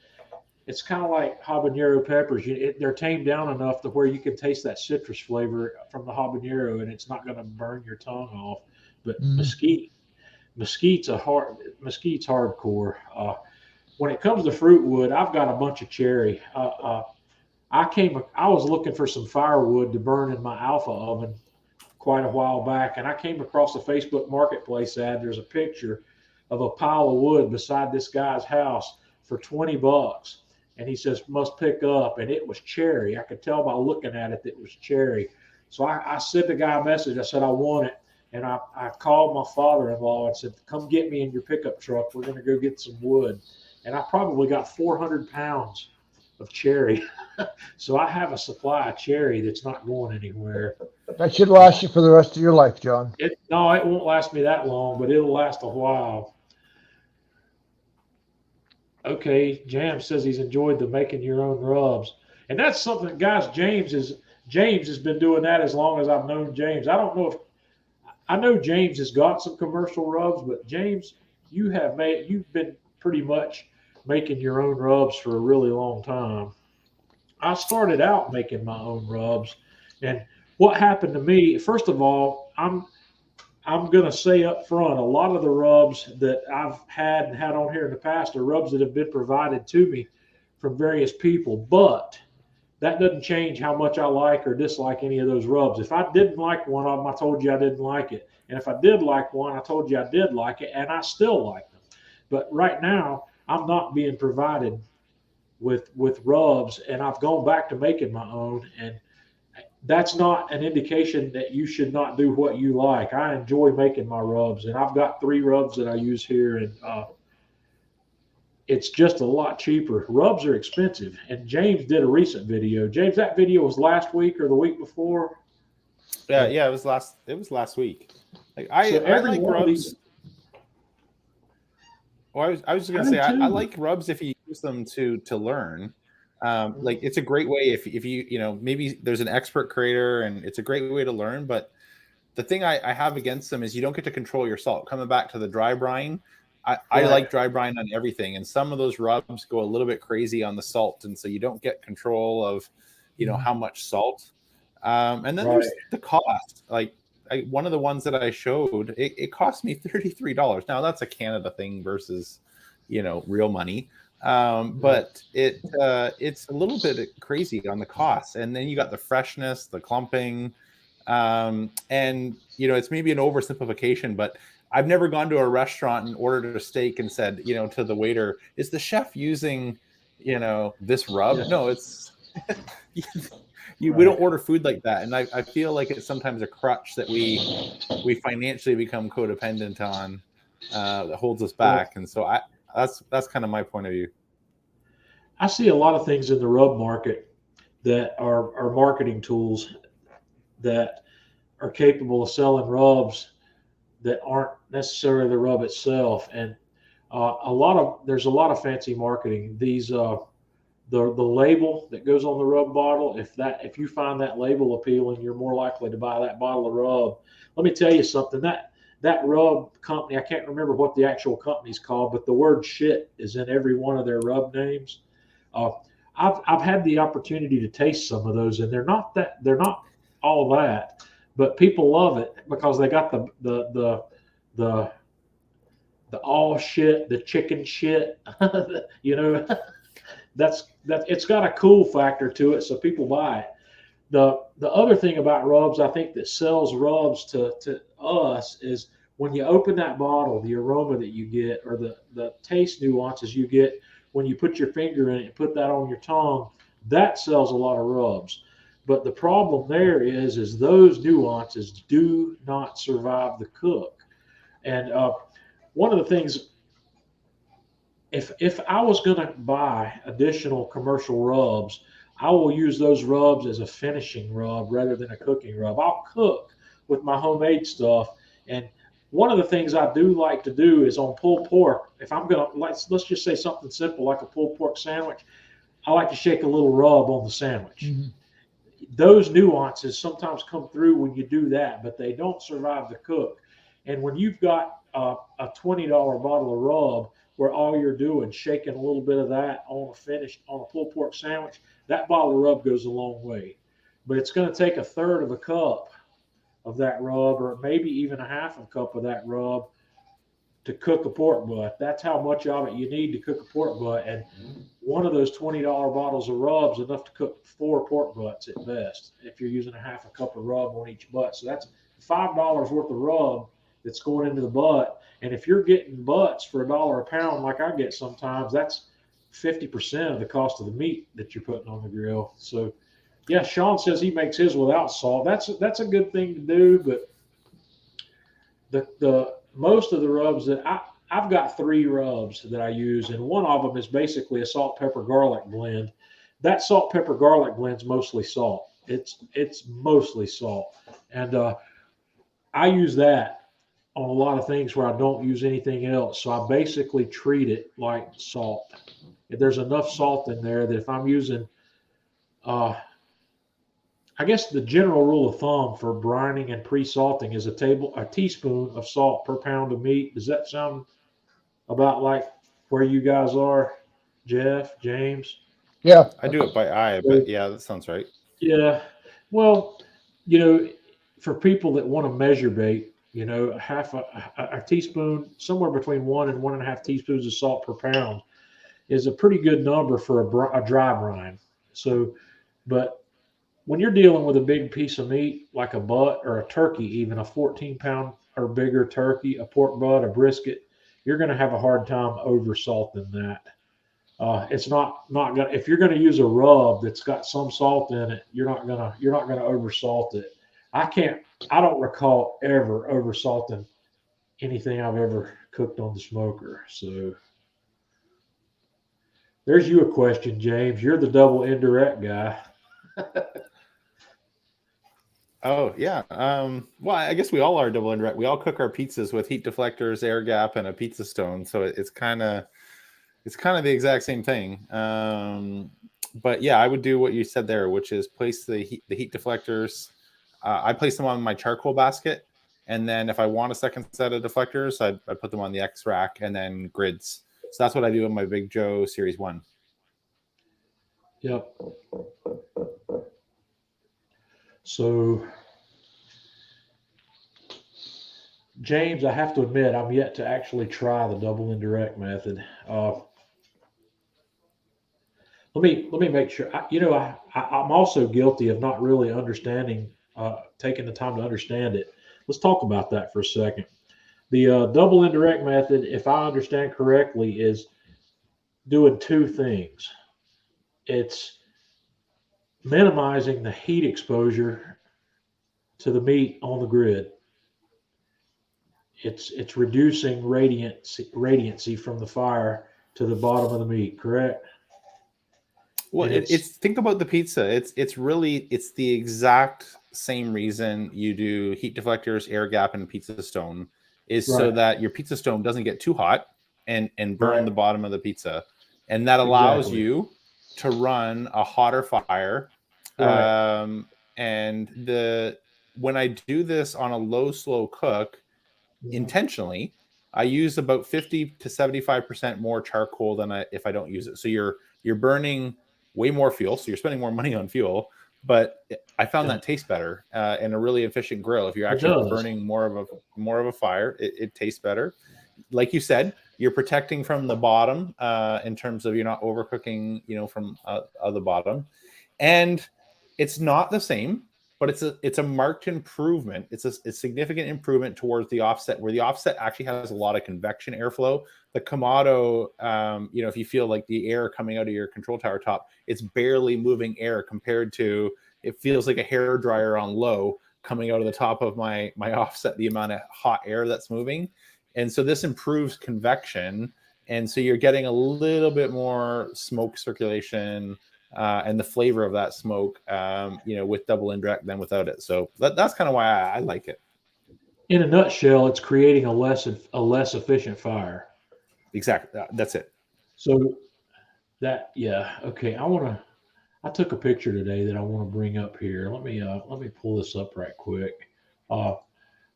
it's kind of like habanero peppers. They're tamed down enough to where you can taste that citrus flavor from the habanero, and it's not going to burn your tongue off. But mesquite's hardcore. When it comes to fruit wood, I've got a bunch of cherry. I was looking for some firewood to burn in my Alpha oven quite a while back, and I came across a Facebook Marketplace ad. There's a picture of a pile of wood beside this guy's house for $20, and he says must pick up, and it was cherry. I could tell by looking at it that it was cherry. So I sent the guy a message. I said I want it, and I called my father-in-law and said, come get me in your pickup truck. We're going to go get some wood, and I probably got 400 pounds of cherry. So I have a supply of cherry that's not going anywhere. That should last you for the rest of your life, John. No, it won't last me that long, but it'll last a while. Okay, Jam says he's enjoyed the making your own rubs, and that's something, guys. James has been doing that as long as I've known James. I know James has got some commercial rubs, but James, you've been pretty much making your own rubs for a really long time. I started out making my own rubs, and what happened to me, first of all, I'm going to say up front, a lot of the rubs that I've had and had on here in the past are rubs that have been provided to me from various people, but that doesn't change how much I like or dislike any of those rubs. If I didn't like one of them, I told you I didn't like it. And if I did like one, I told you I did like it, and I still like them. But right now, I'm not being provided with rubs, and I've gone back to making my own, and that's not an indication that you should not do what you like. I enjoy making my rubs, and I've got 3 rubs that I use here, and it's just a lot cheaper. Rubs are expensive, and James did a recent video. James, that video was last week or the week before? Yeah, it was last week. Like I like rubs. Well, I was just gonna say I like rubs if you use them to learn. Like it's a great way if you maybe there's an expert creator and it's a great way to learn. But the thing I have against them is you don't get to control your salt. Coming back to the dry brine, I like dry brine on everything, and some of those rubs go a little bit crazy on the salt, and so you don't get control of how much salt. And then there's the cost. Like one of the ones that I showed, it cost me $33. Now that's a Canada thing versus real money. But it's a little bit crazy on the cost, and then you got the freshness, the clumping, and it's maybe an oversimplification, but I've never gone to a restaurant and ordered a steak and said to the waiter, is the chef using this rub? Yeah. No, it's we don't order food like that, and I feel like it's sometimes a crutch that we financially become codependent on that holds us back, and so that's kind of my point of view. I see a lot of things in the rub market that are marketing tools that are capable of selling rubs that aren't necessarily the rub itself. And there's a lot of fancy marketing. These the label that goes on the rub bottle, if you find that label appealing, you're more likely to buy that bottle of rub. Let me tell you something, that rub company, I can't remember what the actual company's called, but the word shit is in every one of their rub names. Uh, I've had the opportunity to taste some of those, and they're not all that, but people love it because they got the all shit, the chicken shit, you know. That it's got a cool factor to it, so people buy it. The other thing about rubs, I think, that sells rubs to us is when you open that bottle, the aroma that you get, or the taste nuances you get when you put your finger in it and put that on your tongue, that sells a lot of rubs. But the problem there is those nuances do not survive the cook. And one of the things, if I was going to buy additional commercial rubs, I will use those rubs as a finishing rub rather than a cooking rub. I'll cook with my homemade stuff. And one of the things I do like to do is on pulled pork, if I'm going to, let's just say something simple like a pulled pork sandwich, I like to shake a little rub on the sandwich. Mm-hmm. Those nuances sometimes come through when you do that, but they don't survive the cook. And when you've got a $20 bottle of rub where all you're doing, shaking a little bit of that on a pulled pork sandwich, that bottle of rub goes a long way. But it's going to take a third of a cup of that rub, or maybe even a half a cup of that rub, to cook a pork butt. That's how much of it you need to cook a pork butt. And one of those $20 bottles of rubs is enough to cook 4 pork butts at best, if you're using a half a cup of rub on each butt. So that's $5 worth of rub that's going into the butt. And if you're getting butts for $1 a pound, like I get sometimes, that's 50% of the cost of the meat that you're putting on the grill. So yeah, Sean says he makes his without salt. That's a good thing to do, but the most of the rubs that I've got 3 rubs that I use, and one of them is basically a salt, pepper, garlic blend. That salt, pepper, garlic blend's mostly salt. It's mostly salt. And I use that on a lot of things where I don't use anything else. So I basically treat it like salt. If there's enough salt in there that if I'm using, I guess the general rule of thumb for brining and pre-salting is a teaspoon of salt per pound of meat. Does that sound about like where you guys are, Jeff, James? Yeah. I do it by eye, but yeah, that sounds right. Yeah. Well, for people that want to measure bait, half a teaspoon, somewhere between 1 and 1.5 teaspoons of salt per pound is a pretty good number for a dry brine. So, but when you're dealing with a big piece of meat, like a butt or a turkey, even a 14-pound or bigger turkey, a pork butt, a brisket, you're going to have a hard time over salting that. It's not gonna, if you're going to use a rub that's got some salt in it, you're not gonna over salt it. I don't recall ever over salting anything I've ever cooked on the smoker. So there's you a question, James. You're the double indirect guy. Oh yeah. Well, I guess we all are double indirect. We all cook our pizzas with heat deflectors, air gap, and a pizza stone. So it's kind of the exact same thing. But yeah, I would do what you said there, which is place the heat deflectors. I place them on my charcoal basket, and then if I want a second set of deflectors, I put them on the X rack and then grids. So that's what I do in my Big Joe Series 1. Yep. So, James, I have to admit, I'm yet to actually try the double indirect method. Let me make sure. I'm also guilty of not really understanding, taking the time to understand it. Let's talk about that for a second. The double indirect method, if I understand correctly, is doing 2 things. It's minimizing the heat exposure to the meat on the grid. It's reducing radiancy from the fire to the bottom of the meat, correct? Well, it's think about the pizza. It's really the exact same reason you do heat deflectors, air gap, and pizza stone is so that your pizza stone doesn't get too hot and burn the bottom of the pizza, and that allows you to run a hotter fire. And when I do this on a low slow cook intentionally, I use about 50 to 75% more charcoal than if I don't use it. So you're burning way more fuel, so you're spending more money on fuel, but I found that tastes better in a really efficient grill. If you're actually burning more of a fire, it tastes better. Like you said, you're protecting from the bottom in terms of you're not overcooking, from the bottom, and it's not the same, but it's a marked improvement. It's a significant improvement towards the offset, where the offset actually has a lot of convection airflow. The Kamado, if you feel like the air coming out of your control tower top, it's barely moving air compared to, it feels like a hair dryer on low coming out of the top of my offset, the amount of hot air that's moving. And so this improves convection. And so you're getting a little bit more smoke circulation and the flavor of that smoke, with double indirect than without it. So that's kind of why I like it. In a nutshell, it's creating a less efficient fire. Exactly. That's it. So okay. I took a picture today that I want to bring up here. Let me pull this up right quick. I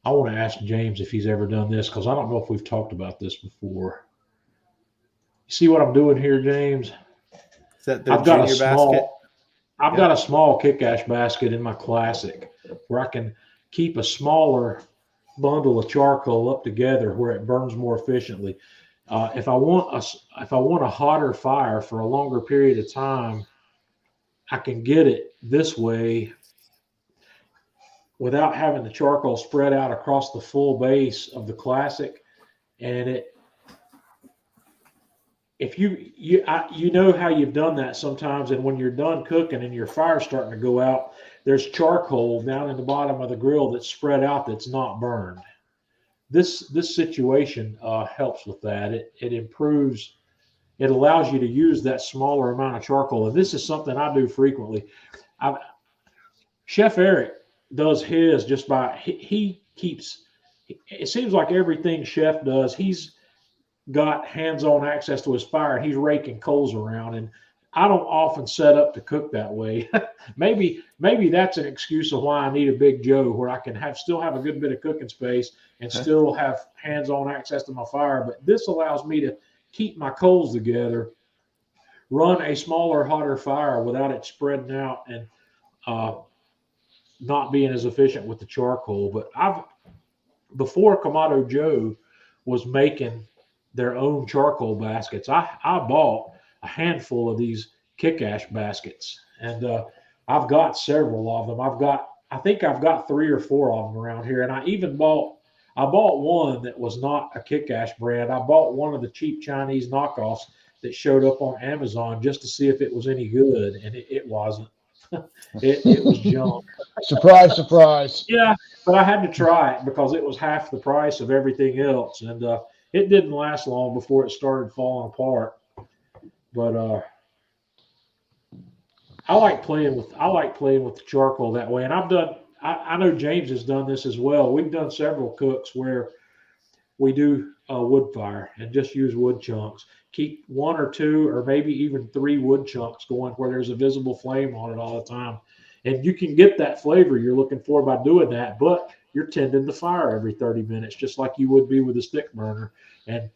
want to ask James if he's ever done this, because I don't know if we've talked about this before. You see what I'm doing here, James? Is that the junior basket? I've got a small kick ash basket in my Classic where I can keep a smaller bundle of charcoal up together where it burns more efficiently. If I want a hotter fire for a longer period of time, I can get it this way without having the charcoal spread out across the full base of the Classic. And if you know how you've done that sometimes, and when you're done cooking and your fire's starting to go out, there's charcoal down in the bottom of the grill that's spread out that's not burned. This situation helps with that. It improves. It allows you to use that smaller amount of charcoal, and this is something I do frequently. Chef Eric does his just by he keeps. It seems like everything Chef does, he's got hands-on access to his fire, and he's raking coals around. And I don't often set up to cook that way. maybe that's an excuse of why I need a Big Joe, where I can still have a good bit of cooking space and still have hands-on access to my fire. But this allows me to keep my coals together, run a smaller, hotter fire without it spreading out and not being as efficient with the charcoal. But before Kamado Joe was making their own charcoal baskets, I bought a handful of these kick ash baskets, and I've got several of them. I think I've got 3 or 4 of them around here, and I bought one that was not a kick ash brand. I bought one of the cheap Chinese knockoffs that showed up on Amazon just to see if it was any good, and it wasn't. it was junk. Surprise, surprise. Yeah, but I had to try it because it was half the price of everything else, and it didn't last long before it started falling apart. But I like playing with the charcoal that way. And I know James has done this as well. We've done several cooks where we do wood fire and just use wood chunks. Keep 1 or 2 or maybe even 3 wood chunks going where there's a visible flame on it all the time. And you can get that flavor you're looking for by doing that, but you're tending the fire every 30 minutes, just like you would be with a stick burner. And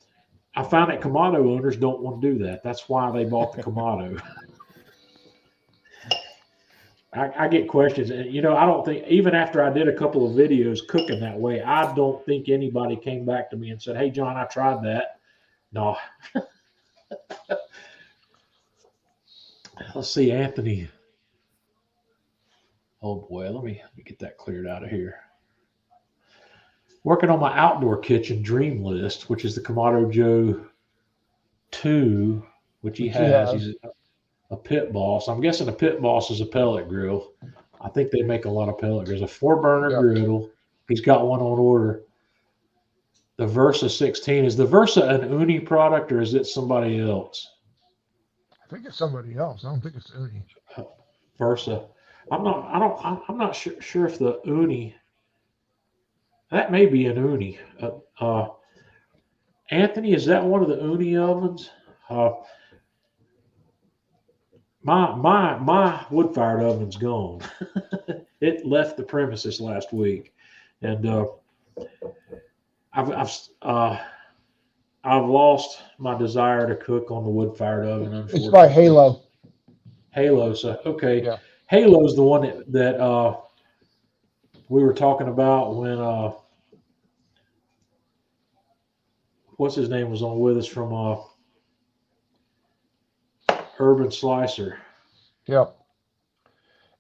I found that Kamado owners don't want to do that. That's why they bought the Kamado. I get questions, and I don't think, even after I did a couple of videos cooking that way, I don't think anybody came back to me and said, "Hey, John, I tried that." No. Let's see, Anthony. Oh boy, let me get that cleared out of here. Working on my outdoor kitchen dream list, which is the Kamado Joe 2, which he has. He's a Pit Boss. I'm guessing a Pit Boss is a pellet grill. I think they make a lot of pellet grills. A 4-burner griddle. He's got one on order. The Versa 16. Is the Versa an Uni product, or is it somebody else? think it's somebody else. I don't think it's Uni. Versa. I'm not sure if the Uni, that may be an Uni. Anthony, is that one of the Uni ovens? My wood fired oven's gone. It left the premises last week, and I've lost my desire to cook on the wood fired oven. It's by Unfortunately, Halo. Halo. So okay, Yeah. Halo's the one that we were talking about when what's his name was on with us from Urban Slicer. Yep.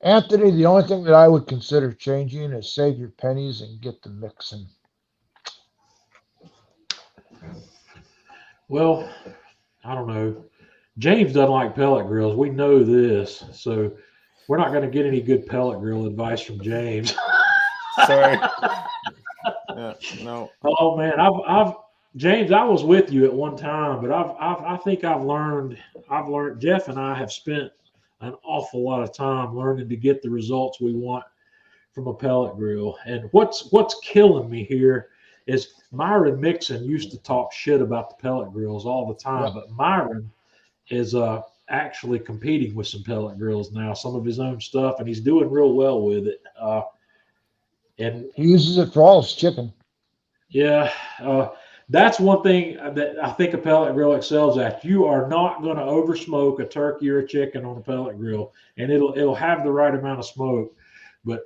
Anthony, the only thing that I would consider changing is save your pennies and get the mixing. Well, I don't know. James doesn't like pellet grills. We know this, so we're not going to get any good pellet grill advice from James. Sorry. No. Oh man, I've James, I was with you at one time, but I think I've learned. Jeff and I have spent an awful lot of time learning to get the results we want from a pellet grill. And what's killing me here is Myron Mixon used to talk shit about the pellet grills all the time, but Myron is actually competing with some pellet grills now, some of his own stuff, and he's doing real well with it. And he uses it for all his chicken. Yeah, that's one thing that I think a pellet grill excels at. You are not going to over smoke a turkey or a chicken on a pellet grill, and it'll have the right amount of smoke. But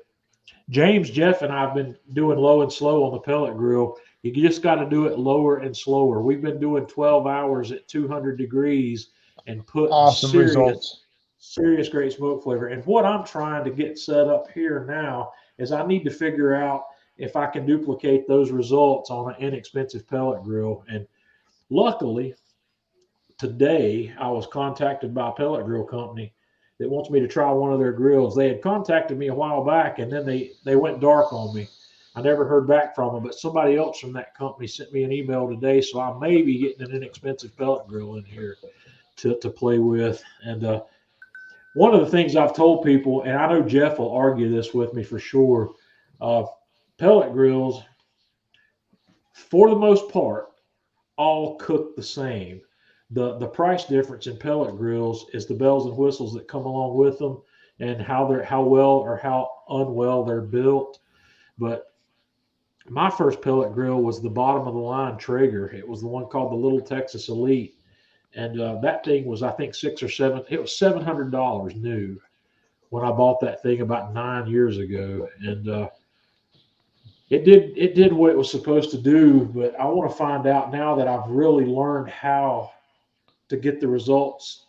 James, Jeff, and I've been doing low and slow on the pellet grill. You just got to do it lower and slower. We've been doing 12 hours at 200 degrees and put awesome results. Serious great smoke flavor. And what I'm trying to get set up here now is I need to figure out if I can duplicate those results on an inexpensive pellet grill. And luckily, today I was contacted by a pellet grill company that wants me to try one of their grills. They had contacted me a while back, and then they went dark on me. I never heard back from them, but somebody else from that company sent me an email today, so I may be getting an inexpensive pellet grill in here to play with. And one of the things I've told people, and I know Jeff will argue this with me for sure, pellet grills, for the most part, all cook the same. The price difference in pellet grills is the bells and whistles that come along with them and how well or how unwell they're built. But my first pellet grill was the bottom of the line Traeger. It was the one called the Little Texas Elite. And that thing was, I think, it was $700 new when I bought that thing about 9 years ago. And it did what it was supposed to do, but I want to find out now that I've really learned how to get the results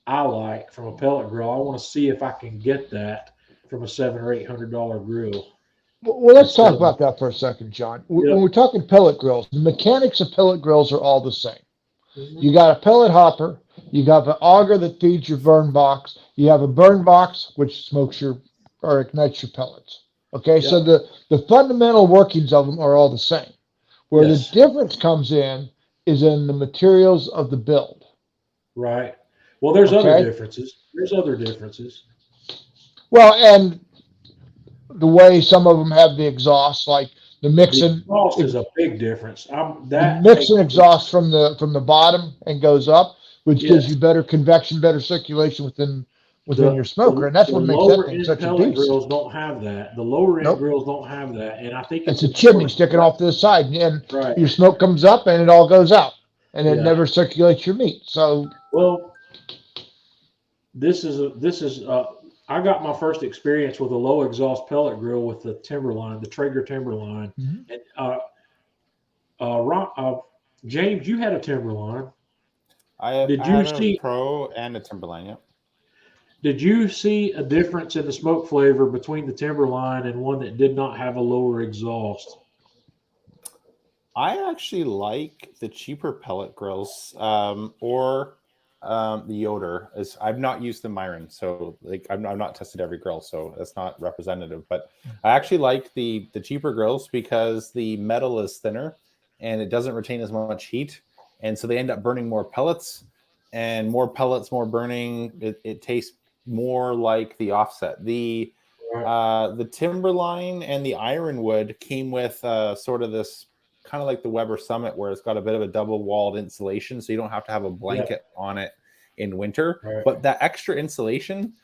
I like from a pellet grill. I want to see if I can get that from a $700 or $800 grill. Well, let's talk about that for a second, John. When we're talking pellet grills, the mechanics of pellet grills are all the same. Mm-hmm. You got a pellet hopper, you got an auger that feeds your burn box, you have a burn box which smokes or ignites your pellets. Okay, so the fundamental workings of them are all the same. Where the difference comes in is in the materials of the build. Right. Well, there's other differences. Well, and the way some of them have the exhaust, like the Mixon. The exhaust is a big difference. The Mixon exhaust from the bottom and goes up, which gives you better convection, better circulation within your smoker, and that's what makes that thing such a beast. Grills don't have that. The lower end grills don't have that, and I think it's a chimney sticking off to the side, and your smoke comes up and it all goes out, and it never circulates your meat. So, well, this is I got my first experience with a low exhaust pellet grill with the Timberline, the Traeger Timberline, and James, you had a Timberline. I had a Pro and a Timberline. Yep. Did you see a difference in the smoke flavor between the Timberline and one that did not have a lower exhaust? I actually like the cheaper pellet grills, or the Yoder. I've not used the Myron, so I've not tested every grill, so that's not representative. But I actually like the cheaper grills because the metal is thinner and it doesn't retain as much heat, and so they end up burning more pellets. and more pellets, more burning. It tastes more like the offset. The Timberline and the Ironwood came with sort of this kind of like the Weber Summit, where it's got a bit of a double walled insulation, so you don't have to have a blanket on it in winter. Right. But that extra insulation,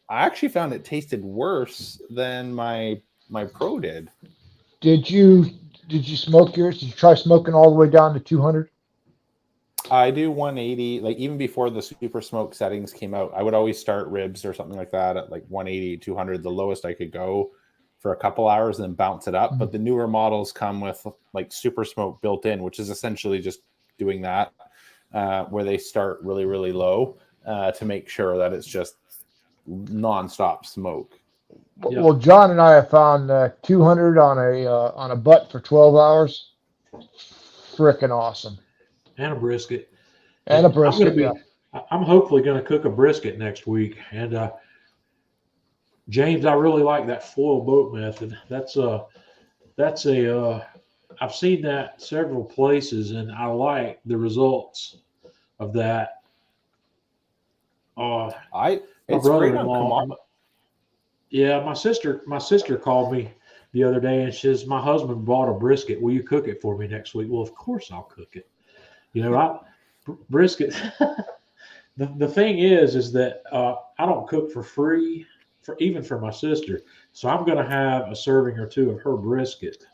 I actually found it tasted worse than my Pro did. Did you smoke yours? Did you try smoking all the way down to 200? I do 180, like even before the super smoke settings came out, I would always start ribs or something like that at like 180, 200, the lowest I could go for a couple hours, and then bounce it up. Mm-hmm. But the newer models come with like super smoke built in, which is essentially just doing that, where they start really, really low to make sure that it's just nonstop smoke. Yeah. Well, John and I have found 200 on a butt for 12 hours. Frickin' awesome. And a brisket. And a brisket, I'm hopefully going to cook a brisket next week. And James, I really like that foil boat method. I've seen that several places, and I like the results of that. It's great on Kamado. Yeah, my sister called me the other day and says, my husband bought a brisket. Will you cook it for me next week? Well, of course I'll cook it. Brisket. The thing is that I don't cook for free, even for my sister. So I'm going to have a serving or two of her brisket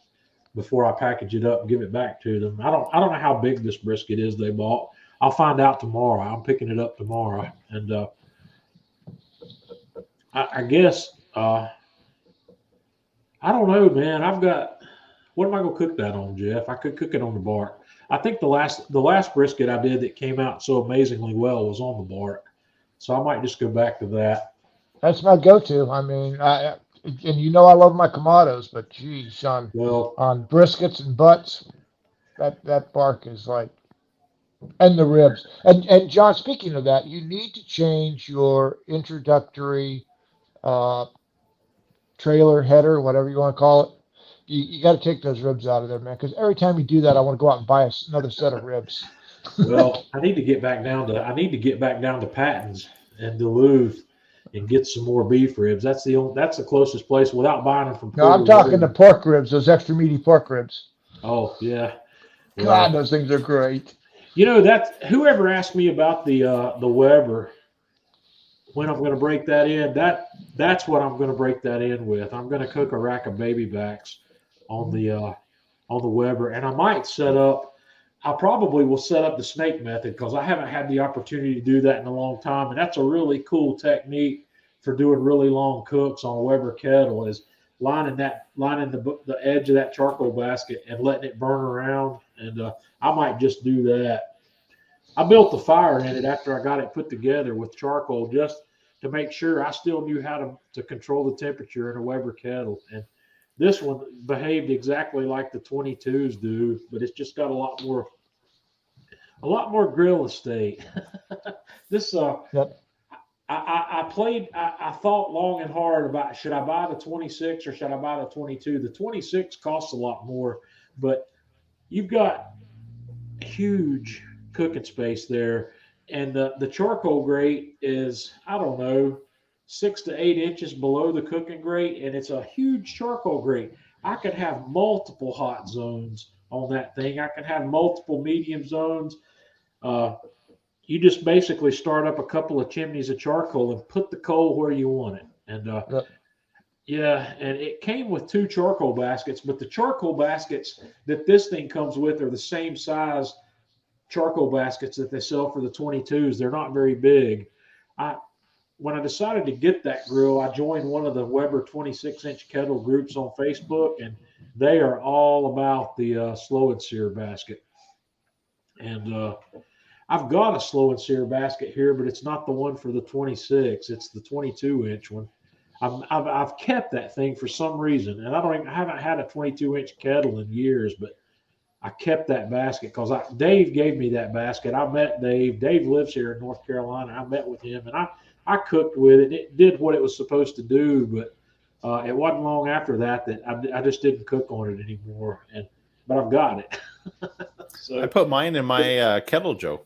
before I package it up and give it back to them. I don't know how big this brisket is they bought. I'll find out tomorrow. I'm picking it up tomorrow, and I guess I don't know, man. What am I going to cook that on, Jeff? I could cook it on the bark. I think the last brisket I did that came out so amazingly well was on the bark, so I might just go back to that. That's my go-to. I mean, and I love my Kamados, but geez, on briskets and butts, that bark is like, and the ribs. And John, speaking of that, you need to change your introductory trailer header, whatever you want to call it. You got to take those ribs out of there, man, because every time you do that, I want to go out and buy another set of ribs. Well, I need to get back down to Patton's and Duluth and get some more beef ribs. That's the closest place without buying them from. No, I'm talking the pork ribs, those extra meaty pork ribs. Oh yeah, God, those things are great. That whoever asked me about the Weber, when I'm going to break that in, that's what I'm going to break that in with. I'm going to cook a rack of baby backs on the Weber, and I probably will set up the snake method, because I haven't had the opportunity to do that in a long time, and that's a really cool technique for doing really long cooks on a Weber kettle, is lining the edge of that charcoal basket and letting it burn around. And I might just do that. I built the fire in it after I got it put together with charcoal, just to make sure I still knew how to control the temperature in a Weber kettle. And this one behaved exactly like the 22s do, but it's just got a lot more grill estate. This yep. I thought long and hard about, should I buy the 26 or should I buy the 22? The 26 costs a lot more, but you've got huge cooking space there, and the charcoal grate is, I don't know, 6 to 8 inches below the cooking grate, and it's a huge charcoal grate. I could have multiple hot zones on that thing. I could have multiple medium zones. You just basically start up a couple of chimneys of charcoal and put the coal where you want it. And yep. Yeah, and it came with 2 charcoal baskets, but the charcoal baskets that this thing comes with are the same size charcoal baskets that they sell for the 22s. They're not very big. When I decided to get that grill, I joined one of the Weber 26-inch kettle groups on Facebook, and they are all about the slow and sear basket. And I've got a slow and sear basket here, but it's not the one for the 26. It's the 22-inch one. I've kept that thing for some reason, and I haven't had a 22-inch kettle in years, but I kept that basket because Dave gave me that basket. I met Dave. Dave lives here in North Carolina. I met with him, and I cooked with it. It did what it was supposed to do, but it wasn't long after that I just didn't cook on it anymore. But I've got it. So I put mine in my kettle, Joe.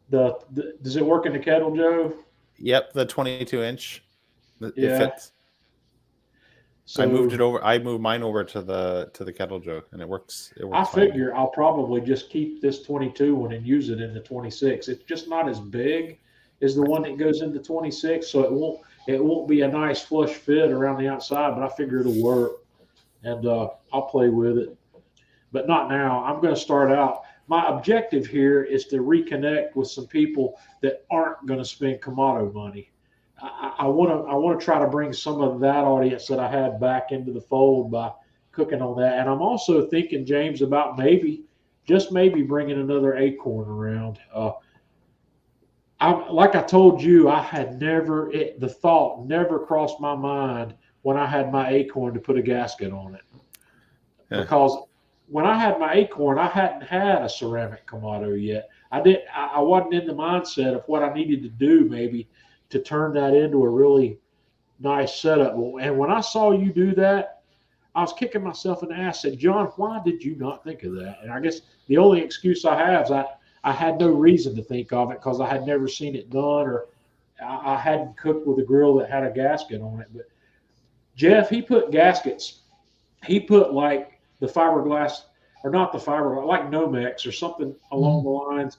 Does it work in the kettle, Joe? Yep, the 22-inch. It Yeah. fits. So I moved mine over to the Kettle Joe, and it works. I fine. figure I'll probably just keep this 22 one and use it in the 26. It's just not as big as the one that goes into 26, so it won't be a nice flush fit around the outside. But I figure it'll work, and I'll play with it. But not now. I'm going to start out. My objective here is to reconnect with some people that aren't going to spend Kamado money. I want to try to bring some of that audience that I had back into the fold by cooking on that. And I'm also thinking, James, about just maybe bringing another Acorn around. Like I told you, I had the thought never crossed my mind when I had my Acorn to put a gasket on it. Yeah. Because when I had my Acorn, I hadn't had a ceramic Kamado yet. I wasn't in the mindset of what I needed to do maybe to turn that into a really nice setup. And when I saw you do that, I was kicking myself in the ass. I said, John, why did you not think of that? And I guess the only excuse I have is I had no reason to think of it because I had never seen it done, or I hadn't cooked with a grill that had a gasket on it. But Jeff, he put gaskets. He put like the fiberglass, or not the fiberglass, like Nomex or something along the lines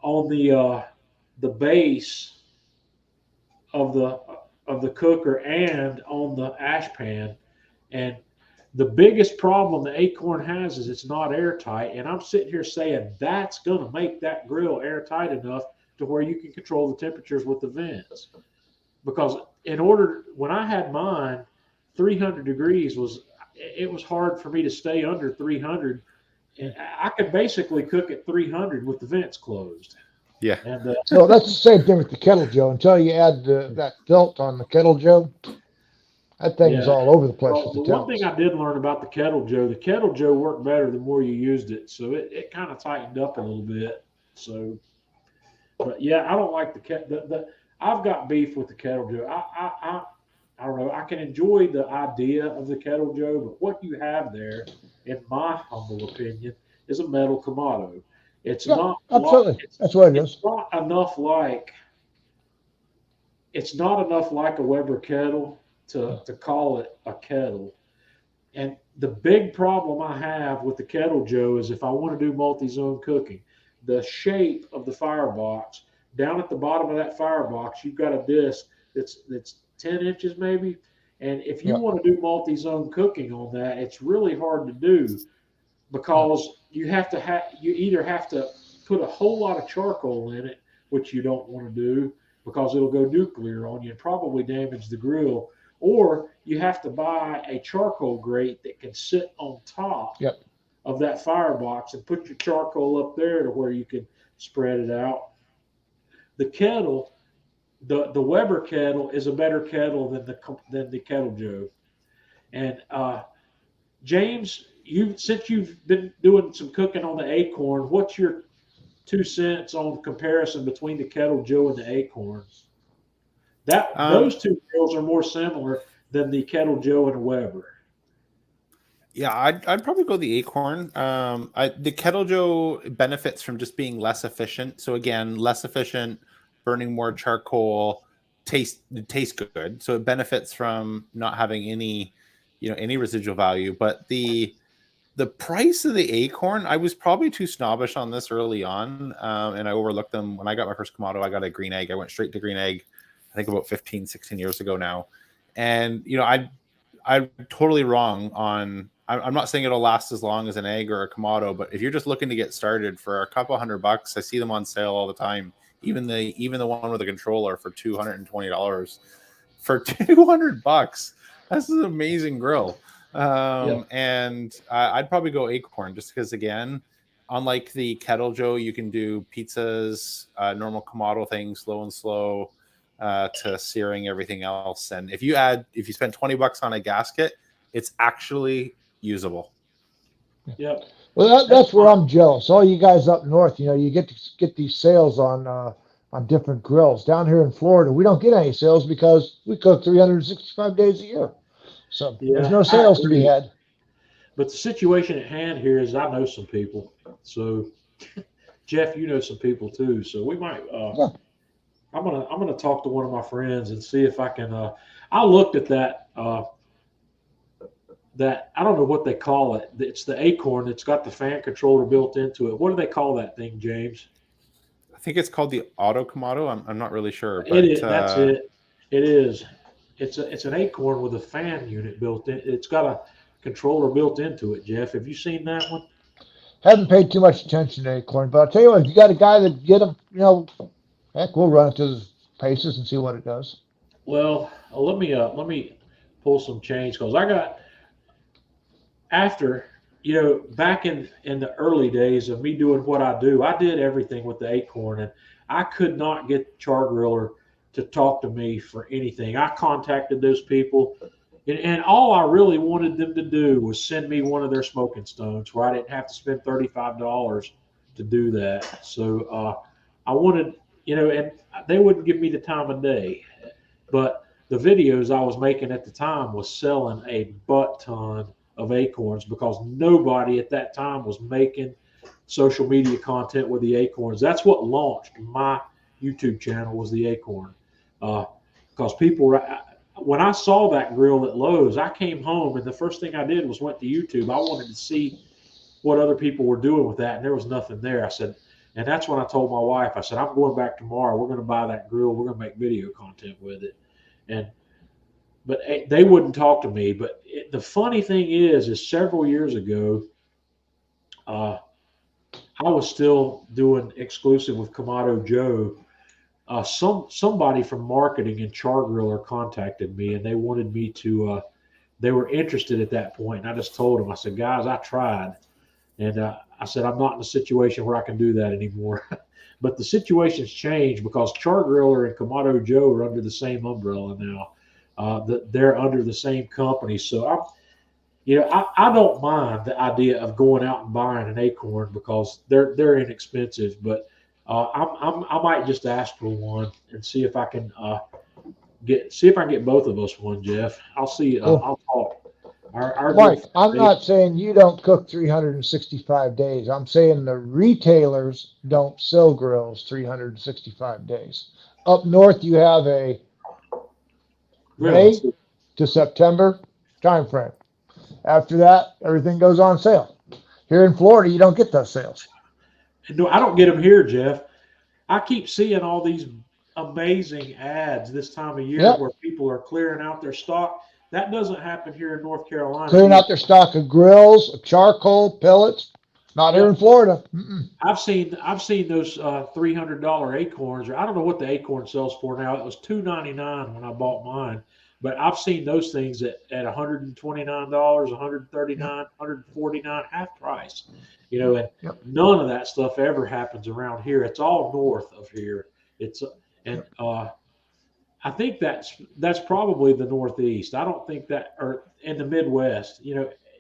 on the base of the cooker and on the ash pan. And the biggest problem the Acorn has is it's not airtight. And I'm sitting here saying that's going to make that grill airtight enough to where you can control the temperatures with the vents. Because when I had mine, 300 degrees was hard for me to stay under 300. And I could basically cook at 300 with the vents closed. Yeah. And, well, that's the same thing with the Kettle Joe. Until you add that tilt on the Kettle Joe, that thing is all over the place. Well, the one thing I did learn about the Kettle Joe worked better the more you used it. So it kind of tightened up a little bit. So, but yeah, I don't like I've got beef with the Kettle Joe. I don't know. I can enjoy the idea of the Kettle Joe, but what you have there, in my humble opinion, is a metal Kamado. It's not absolutely. That's what it is. It's not enough like a Weber kettle to call it a kettle. And the big problem I have with the Kettle Joe is if I want to do multi-zone cooking, the shape of the firebox, down at the bottom of that firebox, you've got a disc that's 10 inches maybe. And if you want to do multi-zone cooking on that, it's really hard to do because you either have to put a whole lot of charcoal in it, which you don't want to do because it'll go nuclear on you and probably damage the grill, or you have to buy a charcoal grate that can sit on top of that firebox and put your charcoal up there to where you can spread it out. The kettle, the Weber kettle is a better kettle than the Kettle Joe. And James, since you've been doing some cooking on the Acorn, what's your 2 cents on comparison between the Kettle Joe and the Acorn? Those two grills are more similar than the Kettle Joe and the Weber. Yeah, I'd probably go the Acorn. The Kettle Joe benefits from just being less efficient. So again, less efficient, burning more charcoal, tastes good. So it benefits from not having any residual value. But the price of the Acorn, I was probably too snobbish on this early on, and I overlooked them. When I got my first Kamado, I got a green egg. I went straight to green egg, I think about 15, 16 years ago now. And, I'm totally wrong on, I'm not saying it'll last as long as an egg or a Kamado, but if you're just looking to get started for a couple $100, I see them on sale all the time. Even the one with the controller for $220 for $200. That's an amazing grill. And I'd probably go Acorn just because, again, unlike the Kettle Joe, you can do pizzas, normal Kamado things, low and slow, to searing everything else. And if you spend $20 on a gasket, it's actually usable. Yep. Well, that's where I'm jealous. All you guys up north, you get these sales on different grills. Down here in Florida, we don't get any sales because we cook 365 days a year. So there's no sales to be had. But the situation at hand here is I know some people. So Jeff, you know some people too, so we might. Yeah. I'm gonna talk to one of my friends and see if I can. I looked at that. That I don't know what they call it. It's the Acorn. It's got the fan controller built into it. What do they call that thing, James? I think it's called the Auto Komodo. I'm not really sure, It but is. That's it. It is. It's an Acorn with a fan unit built in. It's got a controller built into it. Jeff, have you seen that one? Haven't paid too much attention to Acorn, but I'll tell you what, if you got a guy that get him, heck, we'll run it to the paces and see what it does. Well, let me pull some change because I got after back in the early days of me doing what I do. I did everything with the Acorn, and I could not get Char Griller to talk to me for anything. I contacted those people, and all I really wanted them to do was send me one of their smoking stones where I didn't have to spend $35 to do that. So I wanted, and they wouldn't give me the time of day. But the videos I was making at the time was selling a butt ton of Acorns because nobody at that time was making social media content with the Acorns. That's what launched my YouTube channel, was the Acorn. Because people, when I saw that grill at Lowe's, I came home and the first thing I did was went to YouTube. I wanted to see what other people were doing with that, and there was nothing there. I said, and that's when I told my wife, I said, I'm going back tomorrow. We're going to buy that grill. We're going to make video content with it. But they wouldn't talk to me. But the funny thing is several years ago, I was still doing exclusive with Kamado Joe. Somebody from marketing and Char Griller contacted me, and they wanted me to. They were interested at that point, and I just told them, I said, guys, I tried, and I said, I'm not in a situation where I can do that anymore. But the situation's changed because Char Griller and Kamado Joe are under the same umbrella now. They're under the same company, so I don't mind the idea of going out and buying an Acorn because they're inexpensive. But I might just ask for one and see if I can get both of us one, Jeff. I'll see. I'll talk. Mike, I'm not saying you don't cook 365 days. I'm saying the retailers don't sell grills 365 days. Up north, you have a May to September time frame. After that, everything goes on sale. Here in Florida, you don't get those sales. No, I don't get them here, Jeff. I keep seeing all these amazing ads this time of year where people are clearing out their stock. That doesn't happen here in North Carolina. Clearing out their stock of grills, of charcoal, pellets. Not here in Florida. I've seen those $300 Acorns, or I don't know what the Acorn sells for now. It was $299 when I bought mine, but I've seen those things at $129, $139, $149, half price. And none of that stuff ever happens around here. It's all north of here. I think that's probably the Northeast. I don't think that, or in the Midwest,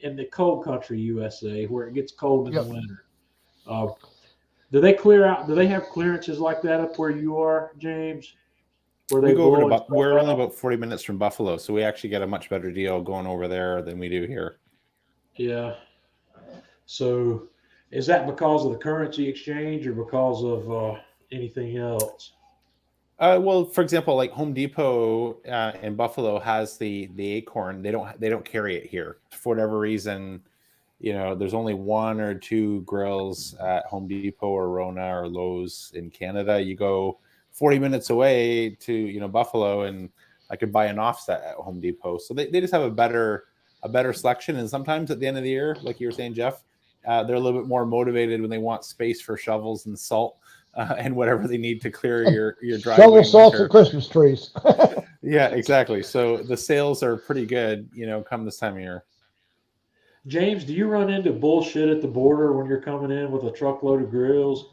in the cold country USA where it gets cold in the winter. Do they clear out? Do they have clearances like that up where you are, James? Where they go over to we're only about 40 minutes from Buffalo, so we actually get a much better deal going over there than we do here. Yeah. So is that because of the currency exchange or because of anything else? Well, for example, like Home Depot in Buffalo has the Acorn. They don't carry it here for whatever reason. There's only one or two grills at Home Depot or Rona or Lowe's in Canada. You go 40 minutes away to Buffalo, and I could buy an offset at Home Depot. So they just have a better selection. And sometimes at the end of the year, like you were saying, Jeff, they're a little bit more motivated when they want space for shovels and salt. And whatever they need to clear your driveway. Shovel salt for Christmas trees. Yeah, exactly. So the sales are pretty good, come this time of year. James, do you run into bullshit at the border when you're coming in with a truckload of grills?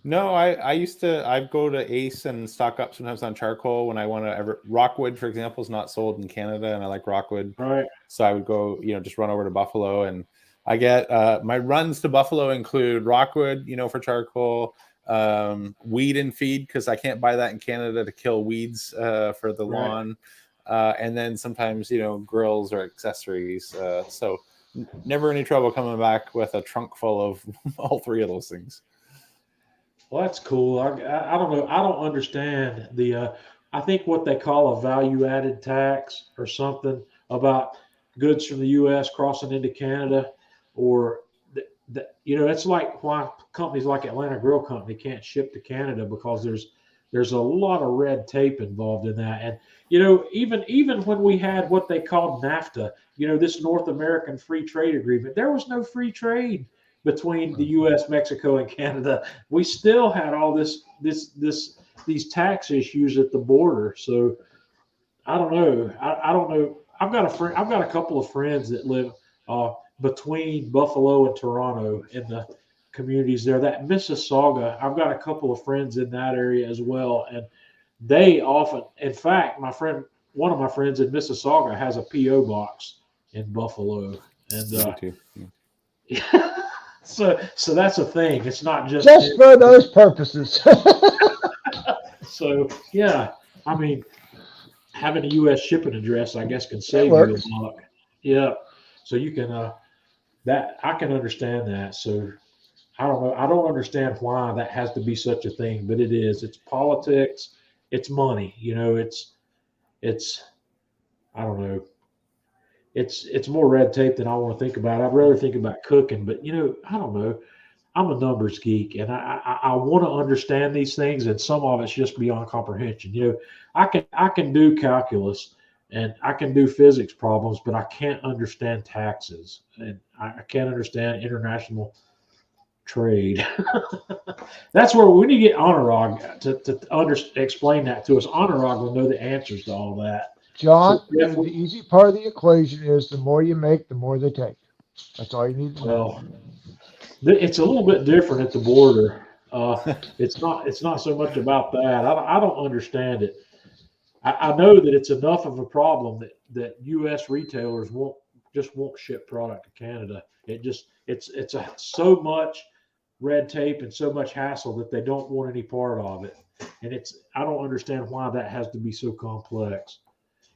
No, I go to Ace and stock up sometimes on charcoal when I want to. Rockwood, for example, is not sold in Canada, and I like Rockwood. Right. So I would go, just run over to Buffalo, and I get my runs to Buffalo include Rockwood, for charcoal, weed and feed, because I can't buy that in Canada to kill weeds for the lawn. And then sometimes, grills or accessories. So never any trouble coming back with a trunk full of all three of those things. Well, that's cool. I don't know. I don't understand the. I think what they call a value-added tax or something about goods from the U.S. crossing into Canada, or it's like why companies like Atlanta Grill Company can't ship to Canada because there's a lot of red tape involved in that. And even when we had what they called NAFTA, this North American Free Trade Agreement, there was no free trade between the U.S., Mexico, and Canada. We still had all these tax issues at the border. So I don't know. I don't know. I've got a couple of friends that live between Buffalo and Toronto in the communities there. That Mississauga, I've got a couple of friends in that area as well, and they often, in fact, one of my friends in Mississauga has a PO box in Buffalo, and so that's a thing. It's not just for those purposes. So yeah, I mean, having a U.S. shipping address, I guess, can save you a lot. Yeah, so you can that I can understand that. So I don't know. I don't understand why that has to be such a thing, but it is. It's politics. It's money. It's I don't know. It's more red tape than I want to think about. I'd rather think about cooking, but I don't know. I'm a numbers geek, and I want to understand these things, and some of it's just beyond comprehension. I can do calculus and I can do physics problems, but I can't understand taxes, and I can't understand international trade. That's where we need to get Anurag to explain that to us. Anurag will know the answers to all that. John, the easy part of the equation is the more you make, the more they take. That's all you need to know. Well, it's a little bit different at the border. It's not so much about that. I don't understand it. I know that it's enough of a problem that U.S. retailers won't ship product to Canada. It's so much red tape and so much hassle that they don't want any part of it. And I don't understand why that has to be so complex.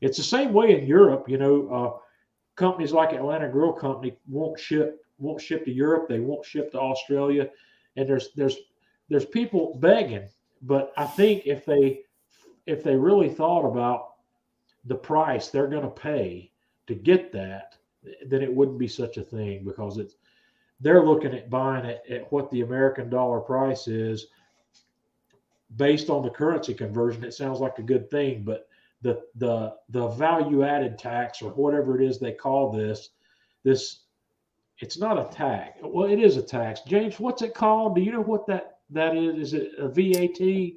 It's the same way in Europe. Companies like Atlanta Grill Company won't ship to Europe. They won't ship to Australia, and there's people begging. But I think if they really thought about the price they're going to pay to get that, then it wouldn't be such a thing, because they're looking at buying it at what the American dollar price is based on the currency conversion. It sounds like a good thing, but the value added tax, or whatever it is they call this, it's not a tax. Well, it is a tax. James, what's it called? Do you know what that is? Is it a VAT?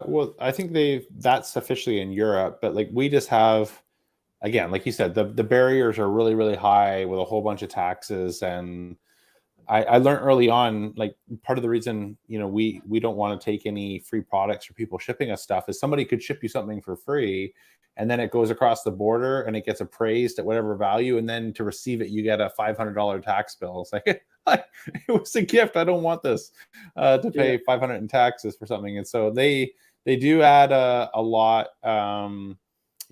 Well, I think that's officially in Europe, but like we just have, again, like you said, the barriers are really, really high with a whole bunch of taxes. And I learned early on, like part of the reason, we don't want to take any free products for people shipping us stuff is somebody could ship you something for free, and then it goes across the border and it gets appraised at whatever value, and then to receive it, you get a $500 tax bill. It's like, it was a gift. I don't want this to pay $500 in taxes for something. And so they do add a lot.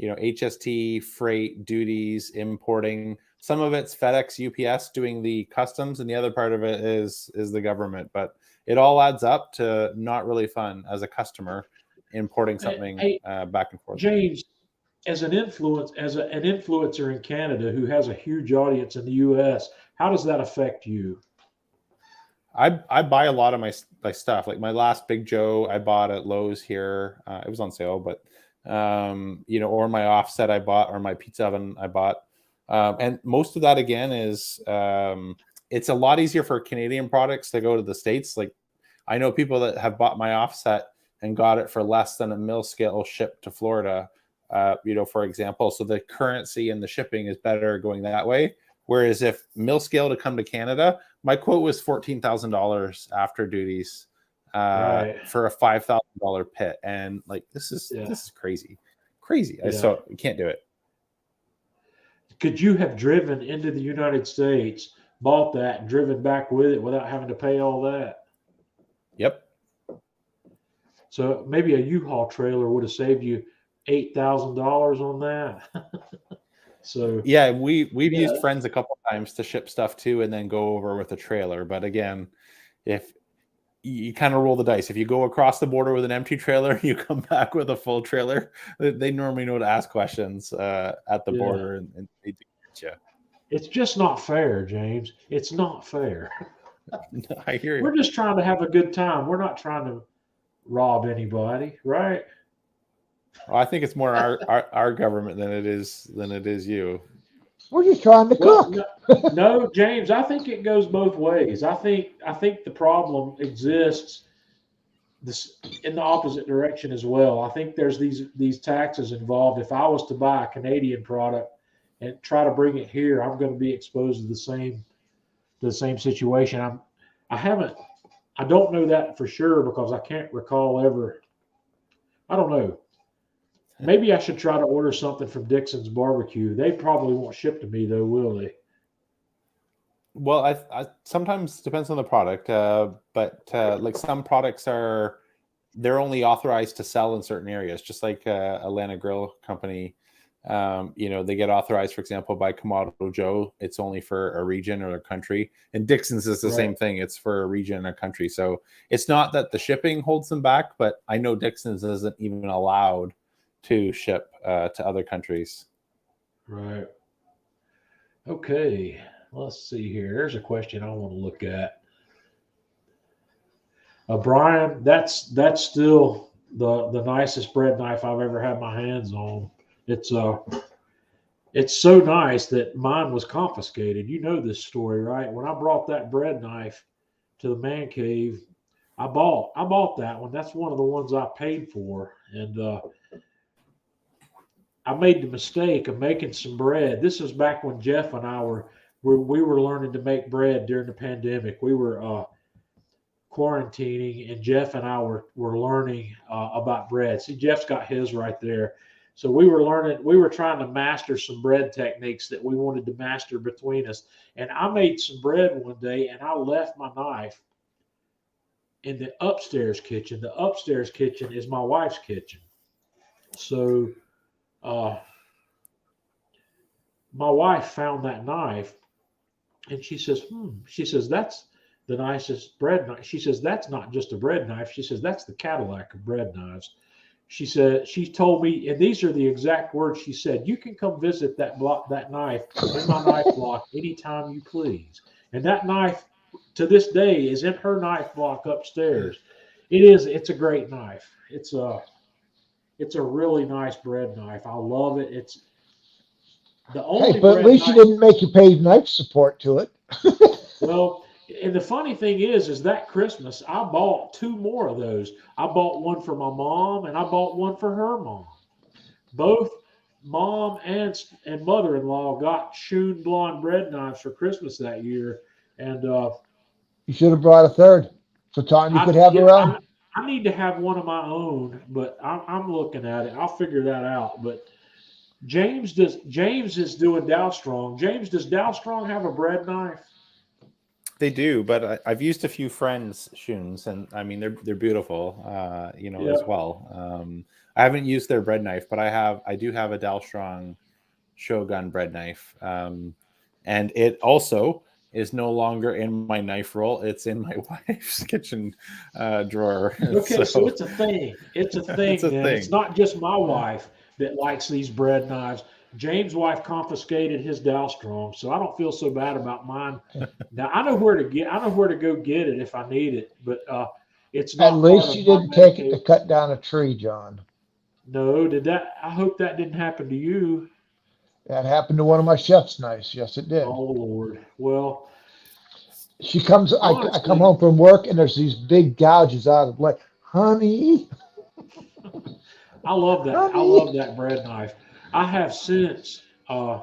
HST, freight, duties, importing. Some of it's FedEx, UPS doing the customs, and the other part of it is the government. But it all adds up to not really fun as a customer importing something back and forth. James, as an influencer in Canada who has a huge audience in the U.S., how does that affect you? I buy a lot of my stuff. Like my last Big Joe I bought at Lowe's here. It was on sale, but or my offset I bought, or my pizza oven I bought. And most of that, again, is it's a lot easier for Canadian products to go to the States. Like I know people that have bought my offset and got it for less than a mill scale ship to Florida, for example. So the currency and the shipping is better going that way. Whereas if mill scale to come to Canada, my quote was $14,000 after duties for a $5,000 pit. And like, this is crazy. Yeah. So you can't do it. Could you have driven into the United States, bought that, and driven back with it without having to pay all that? Yep. So maybe a U-Haul trailer would have saved you $8,000 on that. So Yeah, we've yeah, used friends a couple times to ship stuff too, and then go over with a trailer. But again, if you kind of roll the dice, if you go across the border with an empty trailer, you come back with a full trailer. They normally know to ask questions at the yeah, border, and they do get you. it's just not fair, James. It's not fair. I hear you. We're just trying to have a good time. We're not trying to rob anybody, right? Well, I think it's more our government than it is you. We're just trying to Well, cook. no, James. I think it goes both ways. I think the problem exists this in the opposite direction as well. I think there's these taxes involved. If I was to buy a Canadian product and try to bring it here, I'm going to be exposed to the same situation. I don't know that for sure because I can't recall ever. I don't know. Maybe I should try to order something from Dixon's Barbecue. They probably won't ship to me though, will they? Well, I sometimes depends on the product, but like some products they're only authorized to sell in certain areas, just like Atlanta Grill Company. They get authorized, for example, by Kamado Joe. It's only for a region or a country. And Dixon's is the Right. same thing. It's for a region and a country. So it's not that the shipping holds them back, but I know Dixon's isn't even allowed to ship to other countries. Right. Okay. Let's see here. There's a question I want to look at. Brian, that's still the nicest bread knife I've ever had my hands on. It's so nice that mine was confiscated. You know this story, right? When I brought that bread knife to the man cave, I bought that one. That's one of the ones I paid for, and I made the mistake of making some bread. This was back when Jeff and I we were learning to make bread during the pandemic. We were quarantining, and Jeff and I were learning about bread. See, Jeff's got his right there. So we were learning. We were trying to master some bread techniques that we wanted to master between us. And I made some bread one day, and I left my knife in the upstairs kitchen. The upstairs kitchen is my wife's kitchen. So uh, my wife found that knife, and she says, She says, that's the nicest bread knife. She says, that's not just a bread knife. She says, that's the Cadillac of bread knives. She said, she told me, and these are the exact words she said, you can come visit that knife in my knife block anytime you please. And that knife to this day is in her knife block upstairs. It's a great knife. It's a really nice bread knife. I love it. It's the only Hey, but at bread least you knife. didn't make you pay knife support to it. Well, and the funny thing is that Christmas I bought two more of those. I bought one for my mom and I bought one for her mom. Both mom and mother-in-law got Schoon blonde bread knives for Christmas that year, and You should have brought a third so Tanya could have yeah, her own. I need to have one of my own, but I'm looking at it. I'll figure that out. But James is doing Dow Strong. James, does Dow Strong have a bread knife? They do, but I've used a few friends' Schoons, and I mean they're beautiful, Yeah. as well. I haven't used their bread knife, but I do have a Dalstrong Shogun bread knife, and it also is no longer in my knife roll. It's in my wife's kitchen drawer. Okay, so it's a thing. It's a thing. It's a Then thing. it's not just my wife that likes these bread knives. James' wife confiscated his Dalstrong, so I don't feel so bad about mine. Now I know where to go get it if I need it, but it's At not part least of you my didn't take it to medication. cut down a tree, John. No, did that? I hope that didn't happen to you. That happened to one of my chef's knives. Yes, it did. Oh Lord. Well, She comes. I come honestly, home from work and there's these big gouges out of like, honey, I love that. I honey. love that bread knife. I have since. I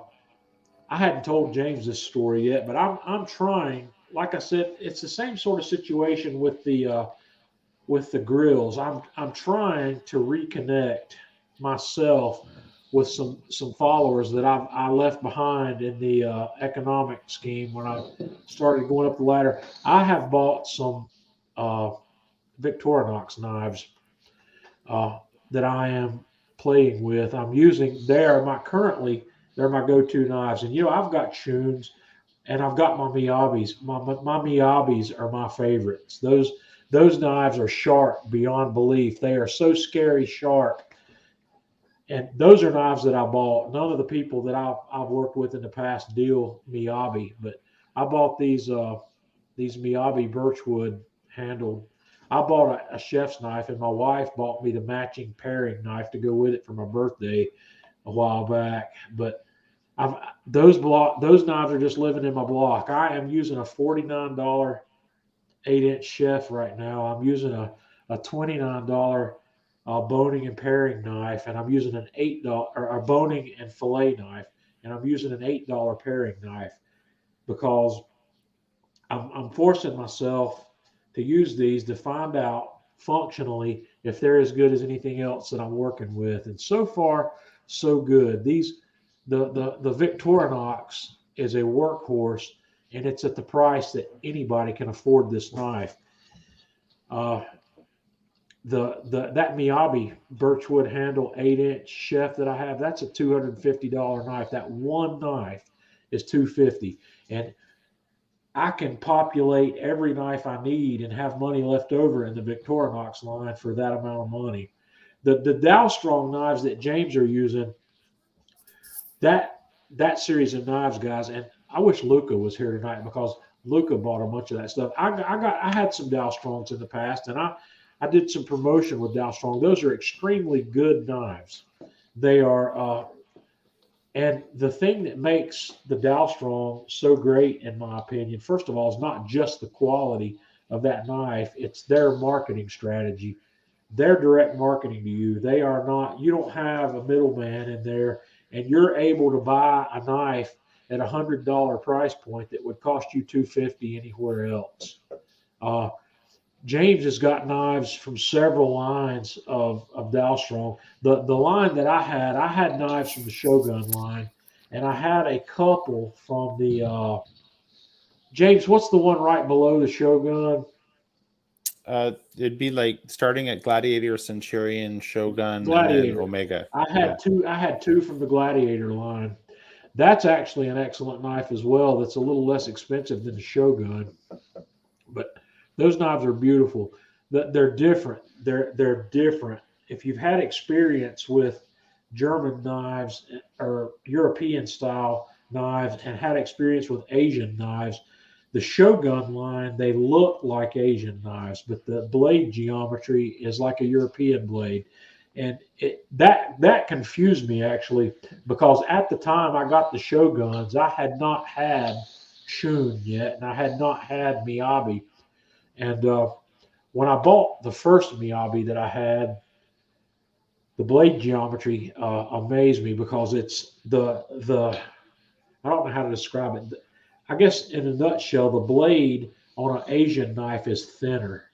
hadn't told James this story yet, but I'm trying. Like I said, it's the same sort of situation with the grills. I'm trying to reconnect myself with some followers that I left behind in the economic scheme when I started going up the ladder. I have bought some uh, Victorinox knives uh, that I am playing with. I'm using. They are my currently They're my go-to knives. And I've got Shuns and I've got my Miyabis. My Miyabis are my favorites. Those knives are sharp beyond belief. They are so scary sharp. And those are knives that I bought. None of the people that I've worked with in the past deal Miyabi, but I bought these Miyabi birchwood handled. I bought a chef's knife, and my wife bought me the matching paring knife to go with it for my birthday a while back. But those knives are just living in my block. I am using a $49 8-inch chef right now. I'm using a $29 boning and paring knife, and I'm using an $8 or a boning and fillet knife, and I'm using an $8 paring knife because I'm forcing myself to use these to find out functionally if they're as good as anything else that I'm working with. And so far, so good. The Victorinox is a workhorse, and it's at the price that anybody can afford this knife. That Miyabi birchwood handle 8-inch chef that I have, that's a $250 knife. That one knife is $250, and I can populate every knife I need and have money left over in the Victorinox line for that amount of money. The Dalstrong knives that James are using, that series of knives, guys, and I wish Luca was here tonight because Luca bought a bunch of that stuff. I had some Dalstrongs in the past, and I did some promotion with Dalstrong. Those are extremely good knives. They are, and the thing that makes the Dalstrong so great, in my opinion, first of all, is not just the quality of that knife, it's their marketing strategy. They're direct marketing to you. They are not, you don't have a middleman in there, and you're able to buy a knife at $100 price point that would cost you $250 anywhere else. James has got knives from several lines of Dalstrong. The line that I had knives from the Shogun line, and I had a couple from the James, what's the one right below the Shogun? It'd be like starting at Gladiator, Centurion, Shogun, Gladiator. and then Omega. I had two from the Gladiator line. That's actually an excellent knife as well. That's a little less expensive than the Shogun, but those knives are beautiful. They're different. They're different. If you've had experience with German knives or European style knives and had experience with Asian knives, the Shogun line, they look like Asian knives, but the blade geometry is like a European blade. And that confused me, actually, because at the time I got the Shoguns, I had not had Shun yet, and I had not had Miyabi. And when I bought the first Miyabi that I had, the blade geometry amazed me because it's the I don't know how to describe it. I guess in a nutshell, the blade on an Asian knife is thinner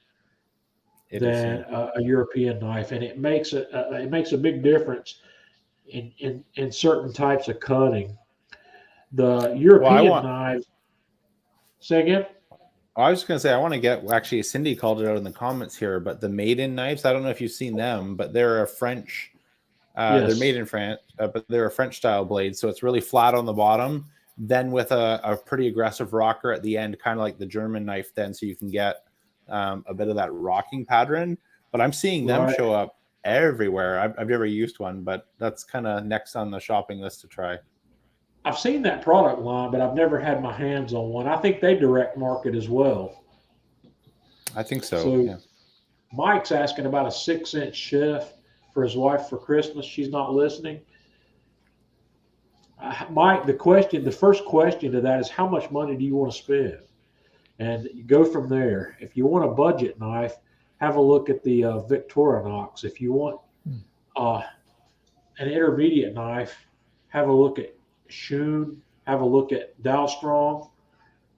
than a European knife, and it makes a big difference in certain types of cutting. The European knives. Say again. I was going to say, I want to get, actually, Cindy called it out in the comments here, but the Maiden knives, I don't know if you've seen them, but they're a French, Yes. They're made in France, but they're a French style blade. So it's really flat on the bottom, then with a pretty aggressive rocker at the end, kind of like the German knife then, so you can get a bit of that rocking pattern. But I'm seeing them show up everywhere. I've never used one, but that's kind of next on the shopping list to try. I've seen that product line, but I've never had my hands on one. I think they direct market as well. I think so. So yeah. Mike's asking about a 6-inch chef for his wife for Christmas. She's not listening. Mike, the first question to that is, how much money do you want to spend? And you go from there. If you want a budget knife, have a look at the Victorinox. If you want an intermediate knife, have a look at Shun, have a look at Dalstrong.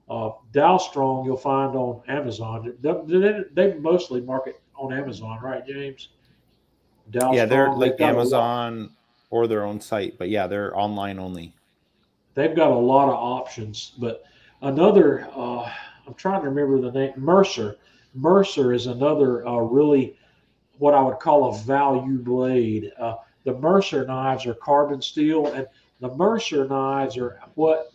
Dalstrong you'll find on Amazon. They mostly market on Amazon, right, James? Dalstrong, yeah, they're like Amazon or their own site, but yeah, they're online only. They've got a lot of options. But another, I'm trying to remember the name, Mercer. Mercer is another really what I would call a value blade. The Mercer knives are carbon steel, The Mercer knives are what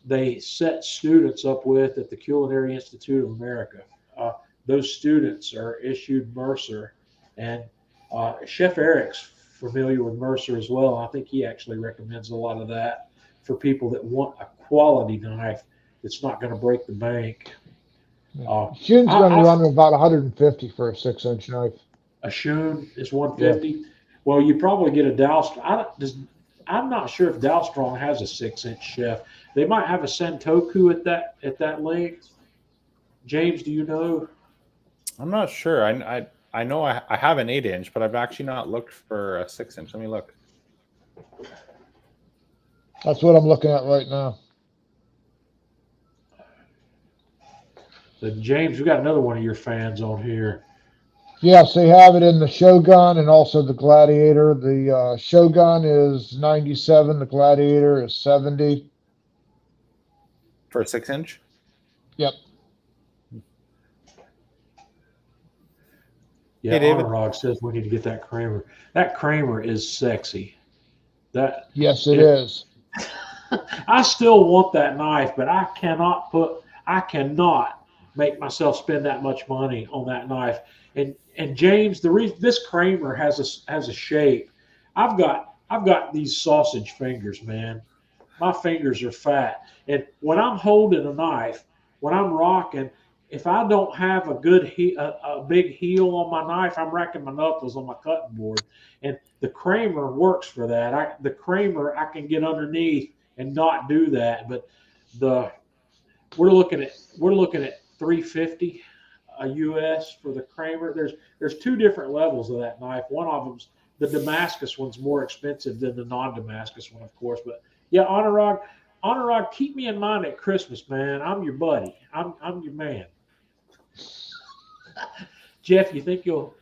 they set students up with at the Culinary Institute of America. Uh, those students are issued Mercer, and Chef Eric's familiar with Mercer as well. I think he actually recommends a lot of that for people that want a quality knife that's not going to break the bank. Shun's going to run about 150 for a 6-inch knife. A Shun is 150. Yeah. Well, you probably get a Dalstrong. I'm not sure if Dalstrong has a 6-inch chef. They might have a Santoku at that length. James, do you know? I'm not sure. I know I have an 8-inch, but I've actually not looked for a 6-inch. Let me look. That's what I'm looking at right now. So James, we got another one of your fans on here. Yes, they have it in the Shogun and also the Gladiator. The Shogun is 97. The Gladiator is 70. For a 6-inch? Yep. Yeah, hey, David. Honorog says we need to get that Kramer. That Kramer is sexy. Yes, it is. I still want that knife, but I cannot make myself spend that much money on that knife. And James, the reason this Kramer has a shape, I've got these sausage fingers, man. My fingers are fat, and when I'm holding a knife, when I'm rocking, if I don't have a big heel on my knife, I'm racking my knuckles on my cutting board. And the Kramer works for that. The Kramer I can get underneath and not do that. But we're looking at 350 a US for the Kramer. There's two different levels of that knife. One of them's the Damascus one's more expensive than the non-Damascus one, of course. But yeah, Honorog, keep me in mind at Christmas, man. I'm your buddy. I'm your man. Jeff, you think he'll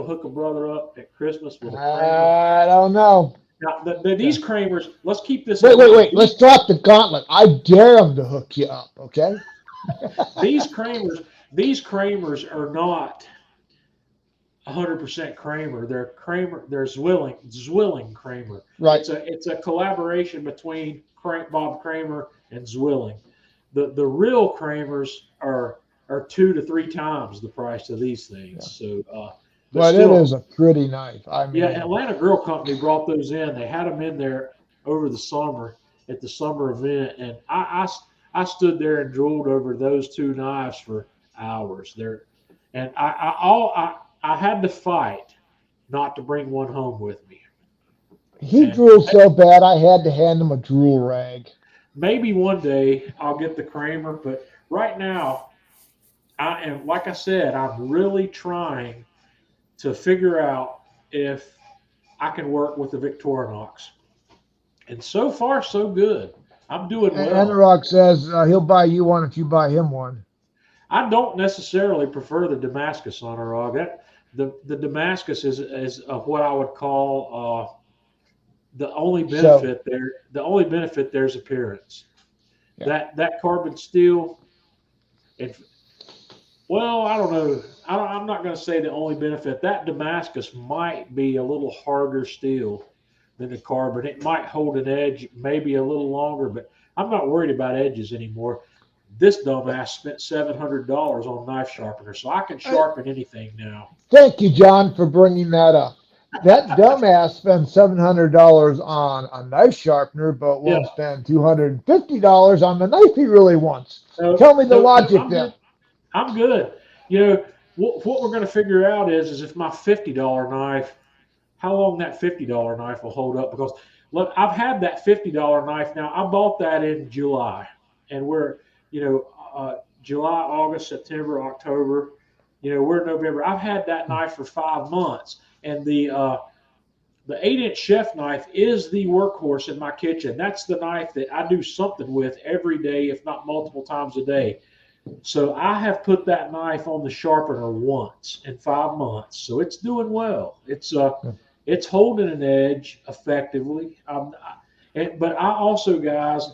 hook a brother up at Christmas with a Kramer? I don't know. Now, these Kramers, let's keep this. Wait. Let's drop the gauntlet. I dare him to hook you up, okay? These Kramers are not 100% Kramer. They're Zwilling Kramer. Right. It's a collaboration between Bob Kramer and Zwilling. The real Kramers are 2 to 3 times the price of these things. Yeah. So, but still, it is a pretty knife. I mean, yeah, Atlanta Grill Company brought those in. They had them in there over the summer at the summer event, and I stood there and drooled over those 2 knives for hours. And I had to fight not to bring one home with me. He drooled so bad I had to hand him a drool rag. Maybe one day I'll get the Kramer, but right now like I said, I'm really trying to figure out if I can work with the Victorinox. And so far, so good. I'm doing well. Honorog says he'll buy you one if you buy him one. I don't necessarily prefer the Damascus, Honorog. The Damascus is what I would call the only benefit there. The only benefit there is appearance. Yeah. That carbon steel. Well, I don't know. I'm not going to say the only benefit. That Damascus might be a little harder steel than the carbon. It might hold an edge maybe a little longer, but I'm not worried about edges anymore. This dumbass spent $700 on knife sharpener, so I can sharpen anything now. Thank you, John, for bringing that up. That dumbass spent $700 on a knife sharpener, but won't spend $250 on the knife he really wants. Tell me the logic there. I'm good. You know, what we're going to figure out is if my $50 knife, how long that $50 knife will hold up. Because, look, I've had that $50 knife now. I bought that in July. And we're, July, August, September, October. We're in November. I've had that knife for 5 months. And the 8-inch chef knife is the workhorse in my kitchen. That's the knife that I do something with every day, if not multiple times a day. So I have put that knife on the sharpener once in 5 months. So it's doing well. It's holding an edge effectively. But I also, guys,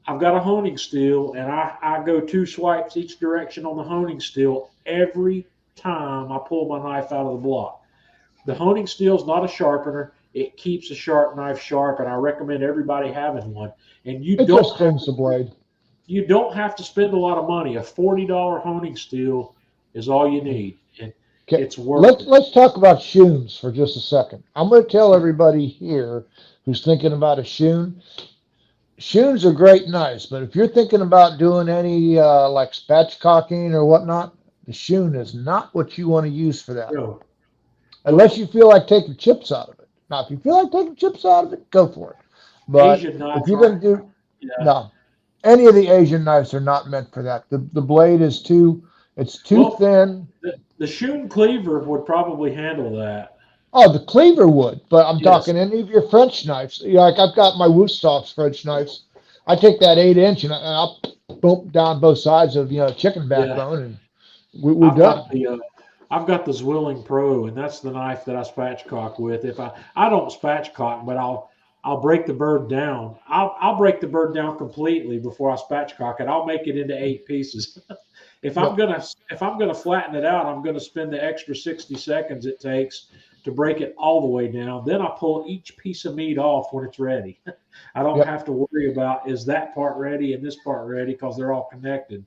I've got a honing steel, and I go 2 swipes each direction on the honing steel every time I pull my knife out of the block. The honing steel is not a sharpener. It keeps a sharp knife sharp, and I recommend everybody having one. And It just stings the blade. you don't have to spend a lot of money. A $40 honing steel is all you need, and Okay. it's worth it. Let's talk about shoons for just a second. I'm going to tell everybody here who's thinking about a shoon. Shoons are great, nice, but if you're thinking about doing any like spatchcocking or whatnot, the shoon is not what you want to use for that, No, unless you feel like taking chips out of it. Now, if you feel like taking chips out of it, go for it. But Asian if knives you're going to aren't. do Yeah. no, any of the Asian knives are not meant for that. The blade is too Well, thin. the Schoen cleaver would probably handle that. Oh, the cleaver would, but I'm Yes. talking any of your French knives. Like I've got my Woostocks French knives. I take that 8 inch and I'll boom down both sides of chicken Yeah. backbone, and we're I've got done. the I've got the Zwilling Pro, and that's the knife that I spatchcock with. If I don't spatchcock, but I'll break the bird down. I'll break the bird down completely before I spatchcock it. I'll make it into 8 pieces. If I'm gonna flatten it out, I'm gonna spend the extra 60 seconds it takes to break it all the way down. Then I pull each piece of meat off when it's ready. I don't Yep. have to worry about is that part ready and this part ready because they're all connected.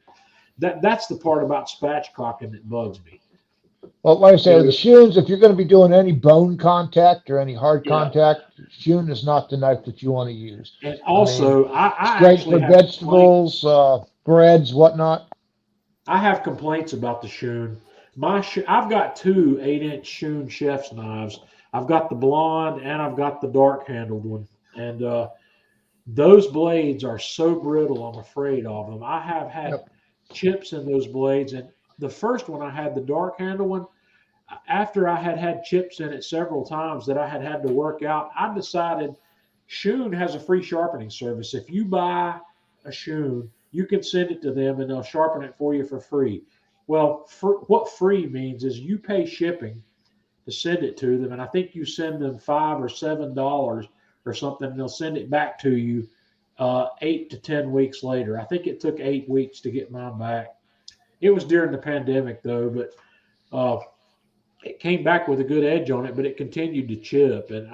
That's the part about spatchcocking that bugs me. Well, like I say, with the Yeah. shoons, if you're going to be doing any bone contact or any hard Yeah. contact, shoon is not the knife that you want to use. And I mean, also, I straight actually for have complaints. vegetables, breads, whatnot. I have complaints about the Schoen. I've got two 8-inch Schoen chef's knives. I've got the blonde and I've got the dark handled one. And those blades are so brittle, I'm afraid of them. I have had Yep. chips in those blades. And the first one I had, the dark handle one, after I had had chips in it several times that I had had to work out, I decided Schoen has a free sharpening service. If you buy a Schoen, you can send it to them and they'll sharpen it for you for free. Well, what free means is you pay shipping to send it to them, and I think you send them $5 or $7 or something, and they'll send it back to you 8 to 10 weeks later. I think it took 8 weeks to get mine back. It was during the pandemic though, but uh, it came back with a good edge on it, but it continued to chip. And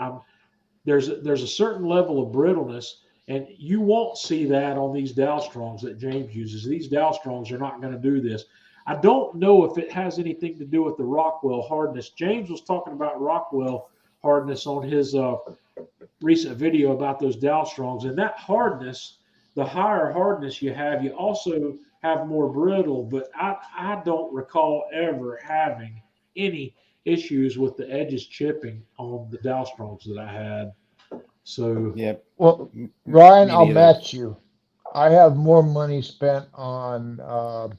there's a certain level of brittleness, and you won't see that on these Dowstrongs that James uses. These Dowstrongs are not going to do this. I don't know if it has anything to do with the Rockwell hardness. James was talking about Rockwell hardness on his recent video about those Dowstrongs, and that hardness, the higher hardness you have, you also have more brittle. But I don't recall ever having any issues with the edges chipping on the Dowstrongs that I had. So Yep. Well, m- Ryan, Me I'll neither. match you. I have more money spent on Le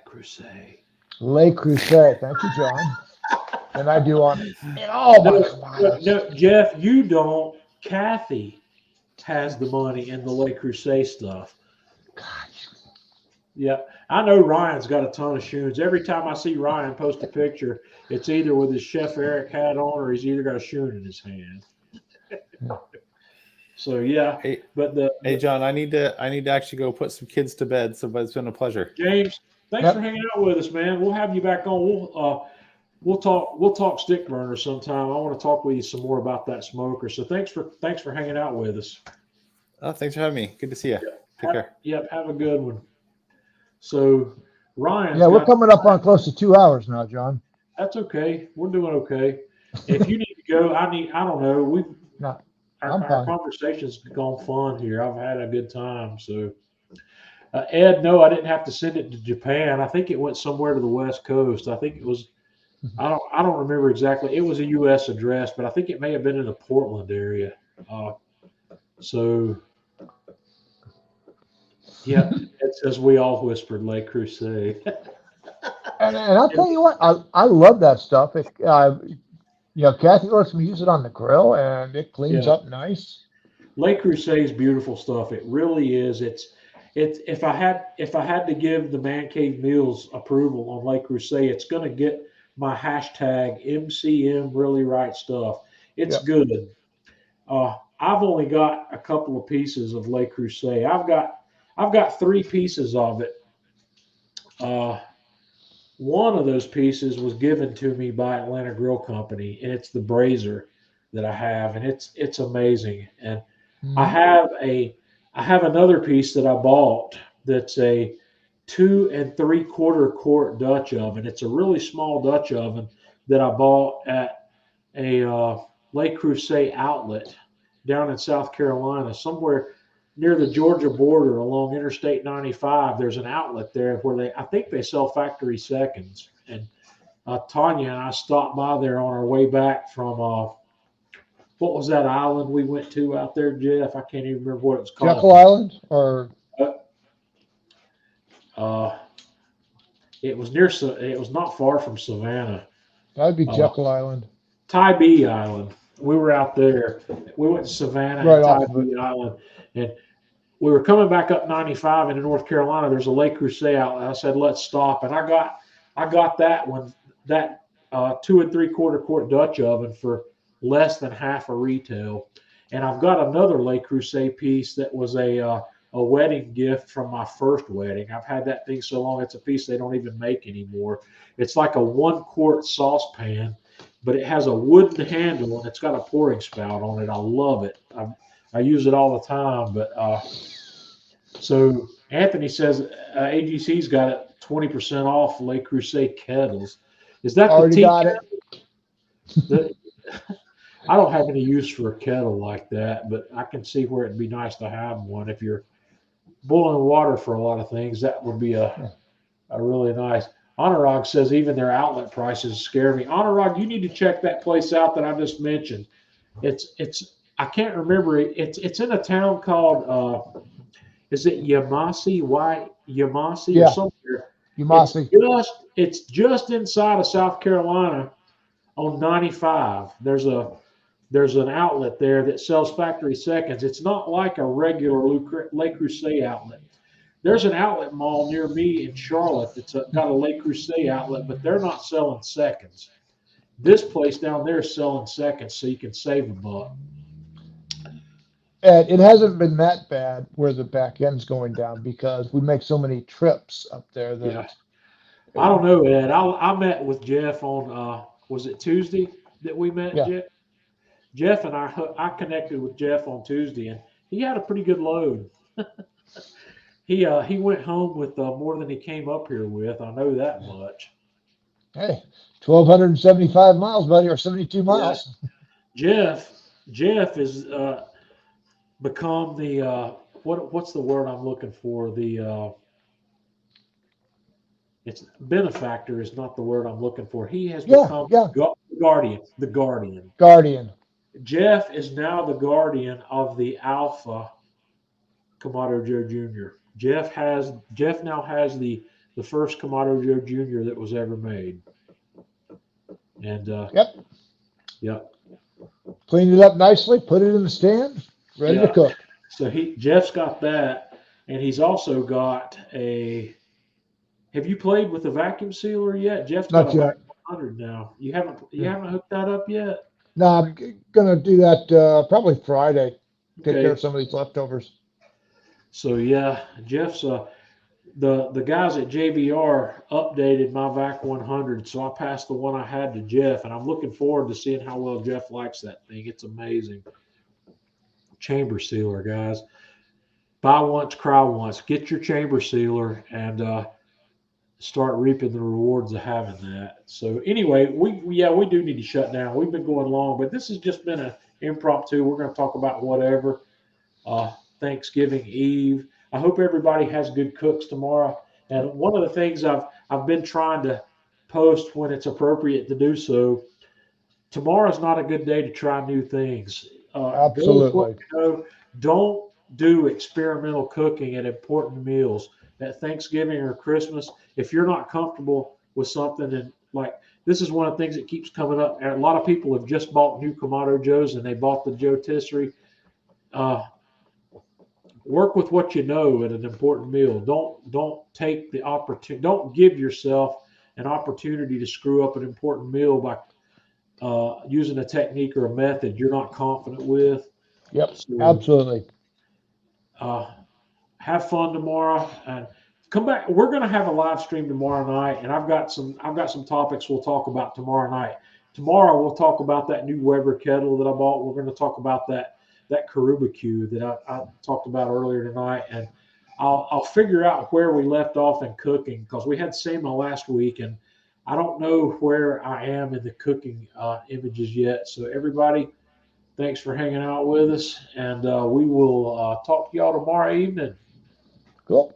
Creuset. Le Creuset, thank you, John, than I do on. Oh my God! No, Jeff, you don't. Kathy has the money in the Le Creuset stuff. Yeah, I know Ryan's got a ton of shoes. Every time I see Ryan post a picture, it's either with his Chef Eric hat on or he's either got a shoe in his hand. So yeah, Hey, but hey, John, I need to actually go put some kids to bed. So, but it's been a pleasure. James, thanks Yep. for hanging out with us, man. We'll have you back on. We'll talk stick burner sometime. I want to talk with you some more about that smoker. So thanks for hanging out with us. Oh, thanks for having me. Good to see you. Take care. Yep, have a good one. So Ryan, Yeah, we're coming up on close to 2 hours now, John. that's okay. We're doing okay. If you need to go, I don't know. No, Our, I'm our fine. conversation's gone fun here. I've had a good time. So, Ed, no, I didn't have to send it to Japan. I think it went somewhere to the West Coast. I think it was. I don't remember exactly. It was a U.S. address, but I think it may have been in the Portland area. So, yeah, it says we all whispered Le Creuset. And I'll tell you what, I love that stuff. Kathy lets me use it on the grill, and it cleans Yeah. up nice. Le Creuset is beautiful stuff. It really is. It's if I had to give the Man Cave Meals approval on Le Creuset, it's going to get my hashtag MCM really right stuff. It's Yep. good. I've only got a couple of pieces of Le Creuset. I've got 3 pieces of it. One of those pieces was given to me by Atlanta Grill Company, and it's the Brazier. that I have, and it's amazing. And I Mhm. have another piece that I bought that's a 2 3/4 quart Dutch oven. It's a really small Dutch oven that I bought at a Le Creuset outlet down in South Carolina, somewhere near the Georgia border along Interstate 95. There's an outlet there where I think they sell factory seconds. And Tanya and I stopped by there on our way back from what was that island we went to out there, Jeff? I can't even remember what it's Jekyll called. Island, or Uh, uh, it was near. It was not far from Savannah. that'd be Uh, Jekyll Island, Tybee Island. We were out there. We went to Savannah and right off of it. Tybee Island, and we were coming back up 95 into North Carolina. There's a Le Creuset outlet. I said, let's stop, and I got that one, that 2 3/4 quart Dutch oven for less than half a retail, and I've got another Le Creuset piece that was a wedding gift from my first wedding. I've had that thing so long; it's a piece they don't even make anymore. It's like a 1 quart saucepan, but it has a wooden handle and it's got a pouring spout on it. I love it. I use it all the time. But so Anthony says AGC's got it 20% off Le Creuset kettles. Is that the Already tea got it. kettle? I don't have any use for a kettle like that, but I can see where it'd be nice to have one. If you're boiling water for a lot of things, that would be Yeah. a really nice. Honorog says even their outlet prices scare me. Honorog, you need to check that place out that I just mentioned. It's I can't remember it. It's in a town called is it Yamasi? Why Yamasi or Yeah, somewhere? Umasi. It's just inside of South Carolina on 95. There's an outlet there that sells factory seconds. It's not like a regular Le Creuset outlet. There's an outlet mall near me in Charlotte that's got a Le Creuset outlet, but they're not selling seconds. This place down there is selling seconds, so you can save a buck. And it hasn't been that bad where the back end's going down because we make so many trips up there Yeah, that I don't know, Ed. I met with Jeff on was it Tuesday that we met, yeah. Jeff? Jeff and I connected with Jeff on Tuesday, and he had a pretty good load. He went home with more than he came up here with. I know that much. Hey, 1,275 miles, buddy, or 72 Yeah, miles. Jeff. Jeff has become the what's the word I'm looking for? The it's benefactor is not the word I'm looking for. He has Yeah, become yeah. guardian. The guardian. Guardian. Jeff is now the guardian of the Alpha Kamado Joe Jr. Jeff now has the first Kamado Joe Jr. that was ever made, and Yep. yeah, Cleaned it up nicely, put it in the stand, ready to yeah. cook. So Jeff's got that, and he's also got a. Have you played with the vacuum sealer yet? Jeff's got Not a Vac yet. 100 now. You Yeah. haven't hooked that up yet? No, I'm gonna do that probably Friday. Take care Okay. of some of these leftovers. So yeah, Jeff's the guys at JBR updated my VAC 100, so I passed the one I had to Jeff, and I'm looking forward to seeing how well Jeff likes that thing. It's amazing. Chamber sealer, guys. Buy once, cry once. Get your chamber sealer and start reaping the rewards of having that. So anyway, we do need to shut down. We've been going long, but this has just been an impromptu. We're going to talk about whatever. Thanksgiving Eve. I hope everybody has good cooks tomorrow. And one of the things I've been trying to post when it's appropriate to do so. Tomorrow's not a good day to try new things. Go with what Absolutely. you know. Don't do experimental cooking at important meals at Thanksgiving or Christmas. If you're not comfortable with something, and like this is one of the things that keeps coming up. And a lot of people have just bought new Kamado Joes and they bought the Joe Tisserie. Uh, Work with what you know at an important meal. Don't take the opportunity. Don't give yourself an opportunity to screw up an important meal by using a technique or a method you're not confident with. Yep. So Absolutely. uh, have fun tomorrow and come back. We're going to have a live stream tomorrow night, and I've got some topics we'll talk about tomorrow night. tomorrow we'll talk about that new Weber kettle that I bought. We're going to talk about that Karubacue that I talked about earlier tonight, and I'll figure out where we left off in cooking, because we had SEMA last week, and I don't know where I am in the cooking images yet. So everybody, thanks for hanging out with us, and we will talk to y'all tomorrow evening. Cool.